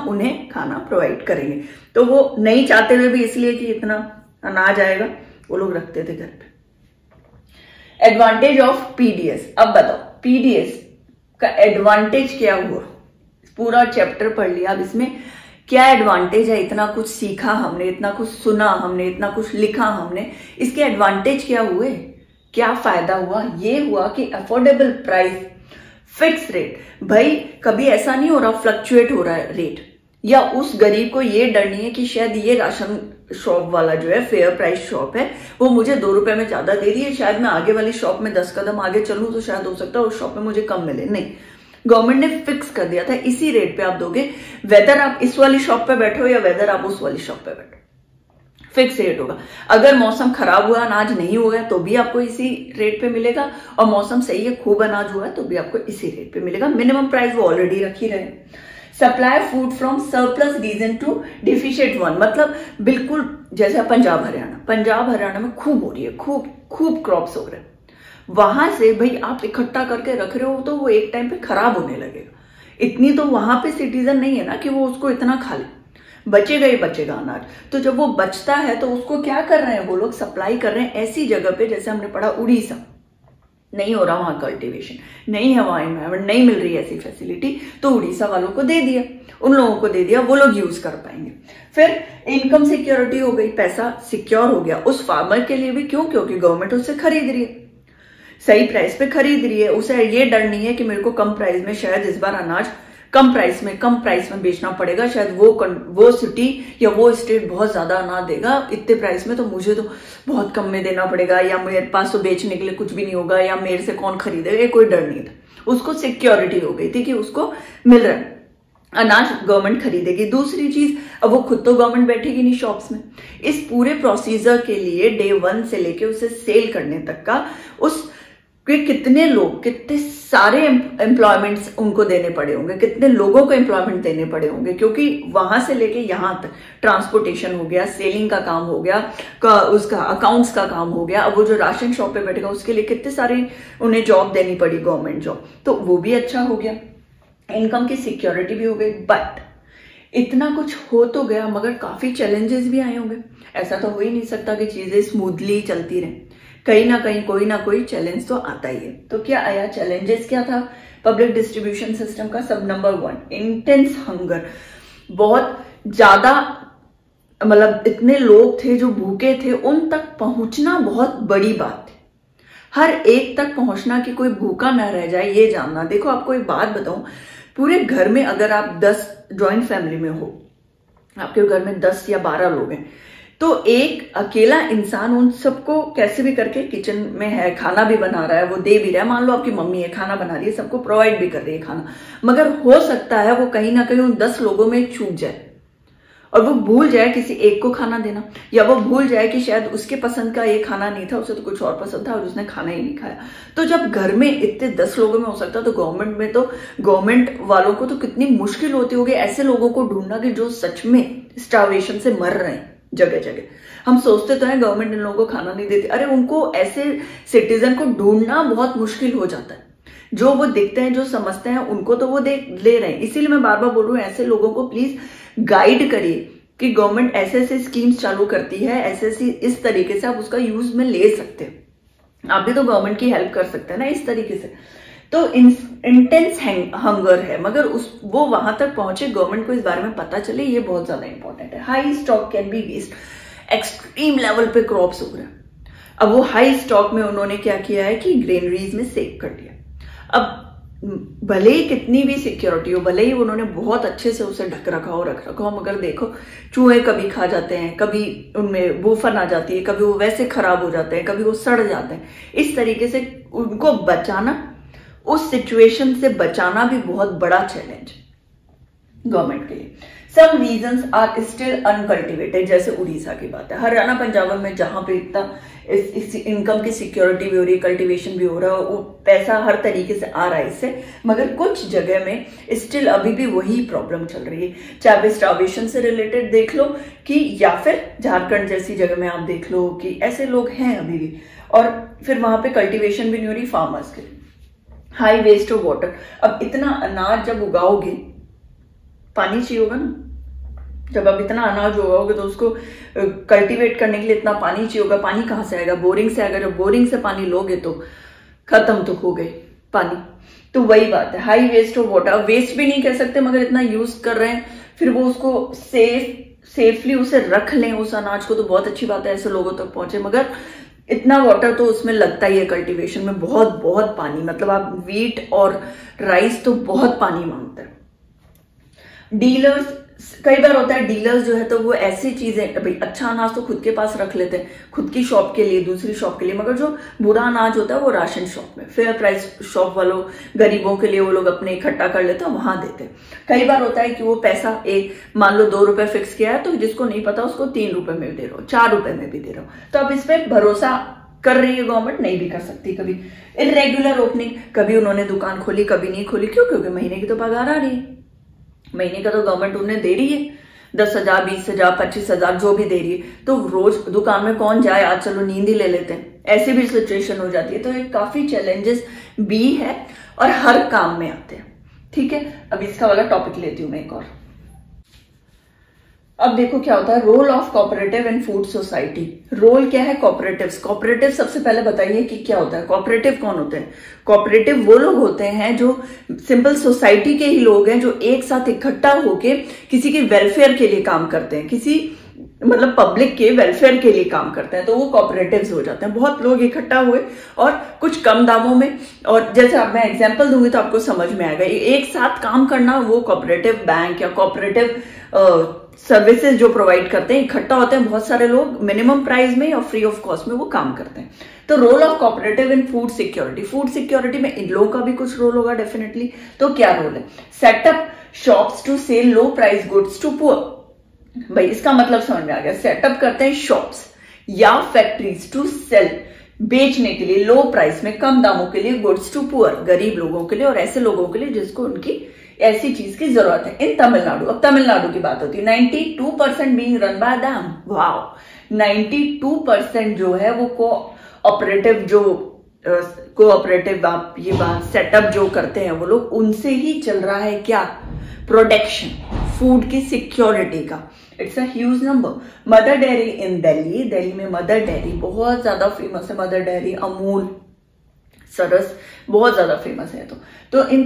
उन्हें खाना प्रोवाइड करेंगे। तो वो नहीं चाहते हुए भी, इसलिए कि इतना अनाज आएगा, वो लोग रखते थे घर पे। एडवांटेज ऑफ पीडीएस, अब बताओ पीडीएस का एडवांटेज क्या हुआ, पूरा चैप्टर पढ़ लिया, अब इसमें क्या एडवांटेज है, इतना कुछ सीखा हमने, इतना कुछ सुना हमने, इतना कुछ लिखा हमने, इसके एडवांटेज क्या हुए, क्या फायदा हुआ। ये हुआ कि अफोर्डेबल प्राइस, फिक्स रेट, भाई कभी ऐसा नहीं हो रहा फ्लक्चुएट हो रहा है रेट, या उस गरीब को ये डर नहीं है कि शायद ये राशन शॉप वाला जो है फेयर प्राइस शॉप है वो मुझे 2 रुपए में ज्यादा दे रही है, शायद मैं आगे वाली शॉप में 10 कदम आगे चलूं तो शायद हो सकता है उस शॉप में मुझे कम मिले। नहीं, गवर्नमेंट ने फिक्स कर दिया था, इसी रेट पे आप दोगे, वेदर आप इस वाली शॉप पे बैठो या वेदर आप उस वाली शॉप पे बैठो, फिक्स रेट होगा। अगर मौसम खराब हुआ, अनाज नहीं हुआ है तो भी आपको इसी रेट पे मिलेगा, और मौसम सही है, खूब अनाज हुआ है तो भी आपको इसी रेट पे मिलेगा। मिनिमम प्राइस वो ऑलरेडी रख ही रहे। Supply food from surplus region to deficient one, मतलब बिल्कुल जैसे पंजाब हरियाणा में खूब हो रही है, खूब क्रॉप्स हो रहे हैं, वहां से भाई आप इकट्ठा करके रख रहे हो तो वो एक टाइम पे खराब होने लगेगा। इतनी तो वहां पे सिटीजन नहीं है ना कि वो उसको इतना खा ले, बचेगा ही बचेगा अनाज। तो जब वो बचता है तो उसको क्या कर रहे हैं वो लोग, सप्लाई कर रहे हैं ऐसी जगह पे, जैसे हमने पढ़ा उड़ीसा, नहीं हो रहा वहां कल्टीवेशन, नहीं है वहां एनवायरमेंट, नहीं मिल रही ऐसी फैसिलिटी, तो उड़ीसा वालों को दे दिया, उन लोगों को दे दिया, वो लोग यूज कर पाएंगे। फिर इनकम सिक्योरिटी हो गई, पैसा सिक्योर हो गया उस फार्मर के लिए भी, क्यों, क्योंकि गवर्नमेंट उससे खरीद रही है, सही प्राइस पे खरीद रही है, उसे ये डर नहीं है कि मेरे को कम प्राइस में, शायद इस बार अनाज कम प्राइस में बेचना पड़ेगा, शायद वो सिटी या वो स्टेट बहुत ज्यादा अनाज देगा इतने प्राइस में, तो मुझे तो बहुत कम में देना पड़ेगा, या मेरे पास तो बेचने के लिए कुछ भी नहीं होगा, या मेरे से कौन खरीदेगा, ये कोई डर नहीं था। उसको सिक्योरिटी हो गई थी कि उसको मिल रहा है, अनाज गवर्नमेंट खरीदेगी। दूसरी चीज, अब वो खुद तो गवर्नमेंट बैठेगी नहीं शॉप्स में। इस पूरे प्रोसीजर के लिए डे 1 से लेके उसे सेल करने तक का उस कितने लोग, कितने सारे एम्प्लॉयमेंट्स उनको देने पड़े होंगे, कितने लोगों को एम्प्लॉयमेंट देने पड़े होंगे, क्योंकि वहां से लेके यहां तक ट्रांसपोर्टेशन हो गया, सेलिंग का काम हो गया, उसका अकाउंट्स का काम हो गया। अब वो जो राशन शॉप पे बैठेगा उसके लिए कितने सारे उन्हें जॉब देनी पड़ी, गवर्नमेंट जॉब, तो वो भी अच्छा हो गया, इनकम की सिक्योरिटी भी हो गई। बट इतना कुछ हो तो गया, मगर काफी चैलेंजेस भी आए होंगे। ऐसा तो हो ही नहीं सकता कि चीजें स्मूथली चलती रहे, कहीं ना कहीं कोई ना कोई चैलेंज तो आता ही है। तो क्या आया, चैलेंजेस क्या था पब्लिक डिस्ट्रीब्यूशन सिस्टम का? सब नंबर 1, इंटेंस हंगर। बहुत ज्यादा, मतलब इतने लोग थे जो भूखे थे, उन तक पहुंचना बहुत बड़ी बात थी। हर एक तक पहुंचना कि कोई भूखा ना रह जाए, ये जानना। देखो आपको एक बात बताऊं, पूरे घर में अगर आप 10 ज्वाइंट फैमिली में हो, आपके घर में 10 या 12 लोग हैं, तो एक अकेला इंसान उन सबको कैसे भी करके किचन में है, खाना भी बना रहा है, वो दे भी रहा है। मान लो आपकी मम्मी है, खाना बना रही है, सबको प्रोवाइड भी कर रही है खाना, मगर हो सकता है वो कहीं ना कहीं उन 10 लोगों में चूक जाए और वो भूल जाए किसी एक को खाना देना, या वो भूल जाए कि शायद उसके पसंद का ये खाना नहीं था, उसे तो कुछ और पसंद था और उसने खाना ही नहीं खाया। तो जब घर में इतने 10 लोगों में हो सकता है, तो गवर्नमेंट में, तो गवर्नमेंट वालों को तो कितनी मुश्किल होती होगी ऐसे लोगों को ढूंढना कि जो सच में स्टार्वेशन से मर रहे हैं जगह जगह। हम सोचते तो हैं गवर्नमेंट इन लोगों को खाना नहीं देती, अरे उनको ऐसे सिटीजन को ढूंढना बहुत मुश्किल हो जाता है। जो वो दिखते हैं, जो समझते हैं, उनको तो वो ले रहे हैं। इसीलिए मैं बार बार बोल रही हूँ, ऐसे लोगों को प्लीज गाइड करिए कि गवर्नमेंट ऐसे ऐसे स्कीम्स चालू करती है, ऐसे ऐसी इस तरीके से आप उसका यूज में ले सकते हैं। आप भी तो गवर्नमेंट की हेल्प कर सकते हैं ना इस तरीके से। तो इंटेंस हंगर है, मगर वो वहां तक पहुंचे, गवर्नमेंट को इस बारे में पता चले, ये बहुत ज्यादा इंपॉर्टेंट है। High stock can be waste, extreme level पे क्रॉप्स हो रहे हैं। अब वो हाई स्टॉक में उन्होंने क्या किया है कि ग्रेनरीज में सेव कर दिया। अब भले ही कितनी भी सिक्योरिटी हो, भले ही उन्होंने बहुत अच्छे से उसे ढक रखा हो, मगर देखो चूहे कभी खा जाते हैं, कभी उनमें बूफन आ जाती है, कभी वो वैसे खराब हो जाते हैं, कभी वो सड़ जाते हैं। इस तरीके से उनको बचाना, उस सिचुएशन से बचाना भी बहुत बड़ा चैलेंज गवर्नमेंट के लिए। सम रीजन्स आर स्टिल अनकल्टिवेटेड, जैसे उड़ीसा की बात है, हरियाणा पंजाब में जहां पे इतना इस इनकम की सिक्योरिटी भी हो रही है, कल्टीवेशन भी हो रहा है, वो पैसा हर तरीके से आ रहा है इससे, मगर कुछ जगह में स्टिल अभी भी वही प्रॉब्लम चल रही है। चाहे स्टार्वेशन से रिलेटेड देख लो कि या फिर झारखंड जैसी जगह में आप देख लो कि ऐसे लोग हैं अभी भी, और फिर वहां पे कल्टीवेशन भी नहीं हो रही फार्मर्स के लिए। हाई वेस्ट ऑफ वाटर, अब इतना अनाज जब उगाओगे पानी चाहिए होगा ना, जब आप इतना अनाज उगाओगे तो उसको कल्टीवेट करने के लिए इतना पानी चाहिए होगा। पानी कहाँ से आएगा? बोरिंग से आएगा। जब बोरिंग से पानी लोगे तो खत्म तो हो गए पानी। तो वही बात है, high waste of water. Waste भी नहीं कह सकते, मगर इतना यूज कर रहे हैं, फिर वो उसको सेफली उसे रख लें उस अनाज को, तो बहुत अच्छी बात है, ऐसे लोगों तक पहुंचे। मगर इतना वाटर तो उसमें लगता ही है कल्टीवेशन में, बहुत बहुत पानी, मतलब आप वीट और राइस तो बहुत पानी मांगता है। डीलर्स, कई बार होता है डीलर्स जो है तो वो ऐसी चीजें, भाई अच्छा अनाज तो खुद के पास रख लेते हैं, खुद की शॉप के लिए, दूसरी शॉप के लिए, मगर जो बुरा अनाज होता है वो राशन शॉप में, फेयर प्राइस शॉप वालों, गरीबों के लिए वो लोग अपने इकट्ठा कर लेते हैं, वहां देते हैं। कई बार होता है कि वो पैसा मान लो 2 रुपए फिक्स किया है, तो जिसको नहीं पता उसको 3 रुपए में भी दे रहा हो, 4 रुपए में भी दे रहा हो। तो अब इस पर भरोसा कर रही है गवर्नमेंट, नहीं भी कर सकती। कभी इरेगुलर ओपनिंग, कभी उन्होंने दुकान खोली, कभी नहीं खोली। क्यों? क्योंकि महीने की तो पगार आ रही है, महीने का तो गवर्नमेंट उन्हें दे रही है, 10,000, 20,000, 25,000 जो भी दे रही है। तो रोज दुकान में कौन जाए, आज चलो नींद ही ले लेते हैं, ऐसी भी सिचुएशन हो जाती है। तो ये काफी चैलेंजेस भी है और हर काम में आते हैं। ठीक है, अब इसका वाला टॉपिक लेती हूं मैं एक और। अब देखो क्या होता है, role of cooperative in food society. Role क्या है कोऑपरेटिव्स? कोऑपरेटिव सबसे पहले बताइए कि क्या होता है। कोऑपरेटिव कौन होते हैं? कोऑपरेटिव वो लोग होते हैं जो सिंपल सोसाइटी के ही लोग हैं, जो एक साथ इकट्ठा होके किसी के वेलफेयर के लिए काम करते हैं, किसी मतलब पब्लिक के वेलफेयर के लिए काम करते हैं, तो वो कोऑपरेटिव्स हो जाते हैं। बहुत लोग इकट्ठा हुए और कुछ कम दामों में, और जैसे अब मैं एग्जांपल दूंगी तो आपको समझ में आएगा, एक साथ काम करना, वो कोऑपरेटिव बैंक या कोऑपरेटिव सर्विसेज जो प्रोवाइड करते हैं, इकट्ठा होते हैं बहुत सारे लोग, मिनिमम प्राइस में और फ्री ऑफ कॉस्ट में वो काम करते हैं। तो role of cooperative in food security, food security में इन लोगों का भी कुछ रोल होगा डेफिनेटली। तो क्या रोल है? Setup shops to sell low price goods to poor. भाई इसका मतलब समझ में आ गया। सेटअप करते हैं शॉप्स या फैक्ट्रीज टू सेल, बेचने के लिए लो प्राइस में, कम दामों के लिए, गुड्स टू पुअर, गरीब लोगों के लिए और ऐसे लोगों के लिए जिसको उनकी ऐसी चीज की जरूरत है इन तमिलनाडु। अब तमिलनाडु की बात होती है, 92% being run by them. Wow, 92% जो है वो कोऑपरेटिव आप ये बात सेटअप जो करते हैं वो लोग, उनसे ही चल रहा है क्या, प्रोडक्शन, फूड की सिक्योरिटी का। It's a huge number. Mother Dairy in Delhi, Delhi में मदर डेयरी बहुत ज्यादा फेमस है। मदर डेयरी, अमूल, सरस बहुत ज्यादा फेमस है। तो इन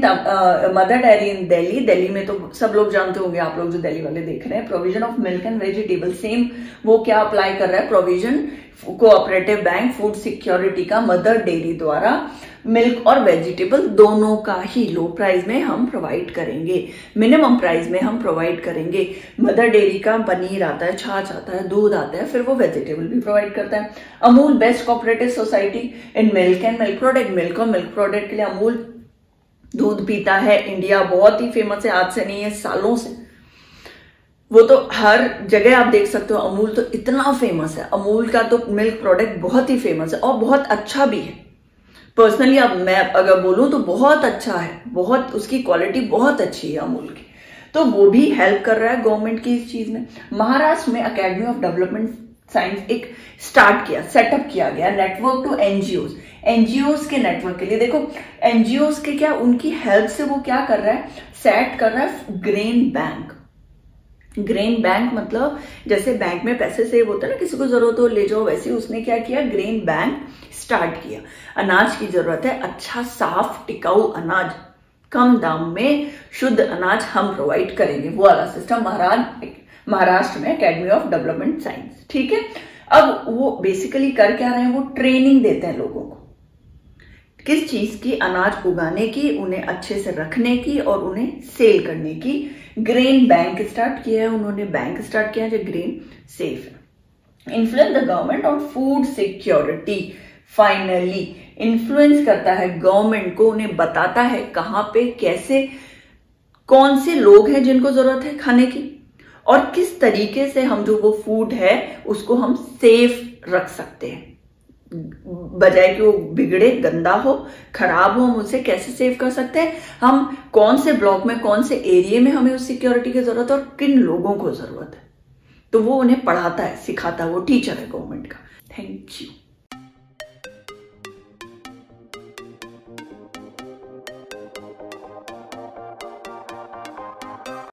mother Dairy in Delhi, Delhi में तो सब लोग जानते होंगे, आप लोग जो दिल्ली वाले देख रहे हैं, provision of milk and vegetable, same वो क्या अप्लाई कर रहा है, provision cooperative bank food security का मदर डेयरी द्वारा मिल्क और वेजिटेबल दोनों का ही लो प्राइस में हम प्रोवाइड करेंगे, मिनिमम प्राइस में हम प्रोवाइड करेंगे। मदर डेयरी का पनीर आता है, छाछ आता है, दूध आता है, फिर वो वेजिटेबल भी प्रोवाइड करता है। Amul best cooperative society in milk and milk product, milk और मिल्क प्रोडक्ट के लिए अमूल दूध पीता है। इंडिया बहुत ही फेमस है, आज से नहीं है, सालों से। वो तो हर जगह आप देख सकते हो, अमूल तो इतना फेमस है। अमूल का तो मिल्क प्रोडक्ट बहुत ही फेमस है और बहुत अच्छा भी है। पर्सनली अब मैं अगर बोलूं तो बहुत अच्छा है, बहुत उसकी क्वालिटी बहुत अच्छी है अमूल की। तो वो भी हेल्प कर रहा है गवर्नमेंट की इस चीज में। महाराष्ट्र में अकेडमी ऑफ डेवलपमेंट साइंस एक स्टार्ट किया, सेटअप किया गया, नेटवर्क टू एनजीओ, एनजीओ के नेटवर्क के लिए। देखो एनजीओ के क्या, उनकी हेल्प से वो क्या कर रहा है, सेट कर रहा है ग्रेन बैंक। ग्रेन बैंक मतलब जैसे बैंक में पैसे सेव होते हैं ना, किसी को जरूरत हो ले जाओ, वैसे उसने क्या किया, ग्रेन बैंक स्टार्ट किया। अनाज की जरूरत है, अच्छा साफ टिकाऊ अनाज, कम दाम में शुद्ध अनाज हम प्रोवाइड करेंगे, वो वाला सिस्टम महाराष्ट्र में अकेडमी ऑफ डेवलपमेंट साइंस। ठीक है, अब वो बेसिकली कर क्या रहे हैं, वो ट्रेनिंग देते हैं लोगों को किस चीज की, अनाज उगाने की, उन्हें अच्छे से रखने की और उन्हें सेल करने की। ग्रेन बैंक स्टार्ट किया है उन्होंने, बैंक स्टार्ट किया है जो ग्रेन सेफ है। Influence the government on food security, finally influence करता है गवर्नमेंट को, उन्हें बताता है कहां पे कैसे कौन से लोग हैं जिनको जरूरत है खाने की और किस तरीके से हम जो वो फूड है उसको हम सेफ रख सकते हैं, बजाय कि वो बिगड़े, गंदा हो, खराब हो, हम उसे कैसे सेव कर सकते हैं, हम कौन से ब्लॉक में, कौन से एरिया में हमें उस सिक्योरिटी की जरूरत है और किन लोगों को जरूरत है। तो वो उन्हें पढ़ाता है, सिखाता है, वो टीचर है गवर्नमेंट का। Thank you.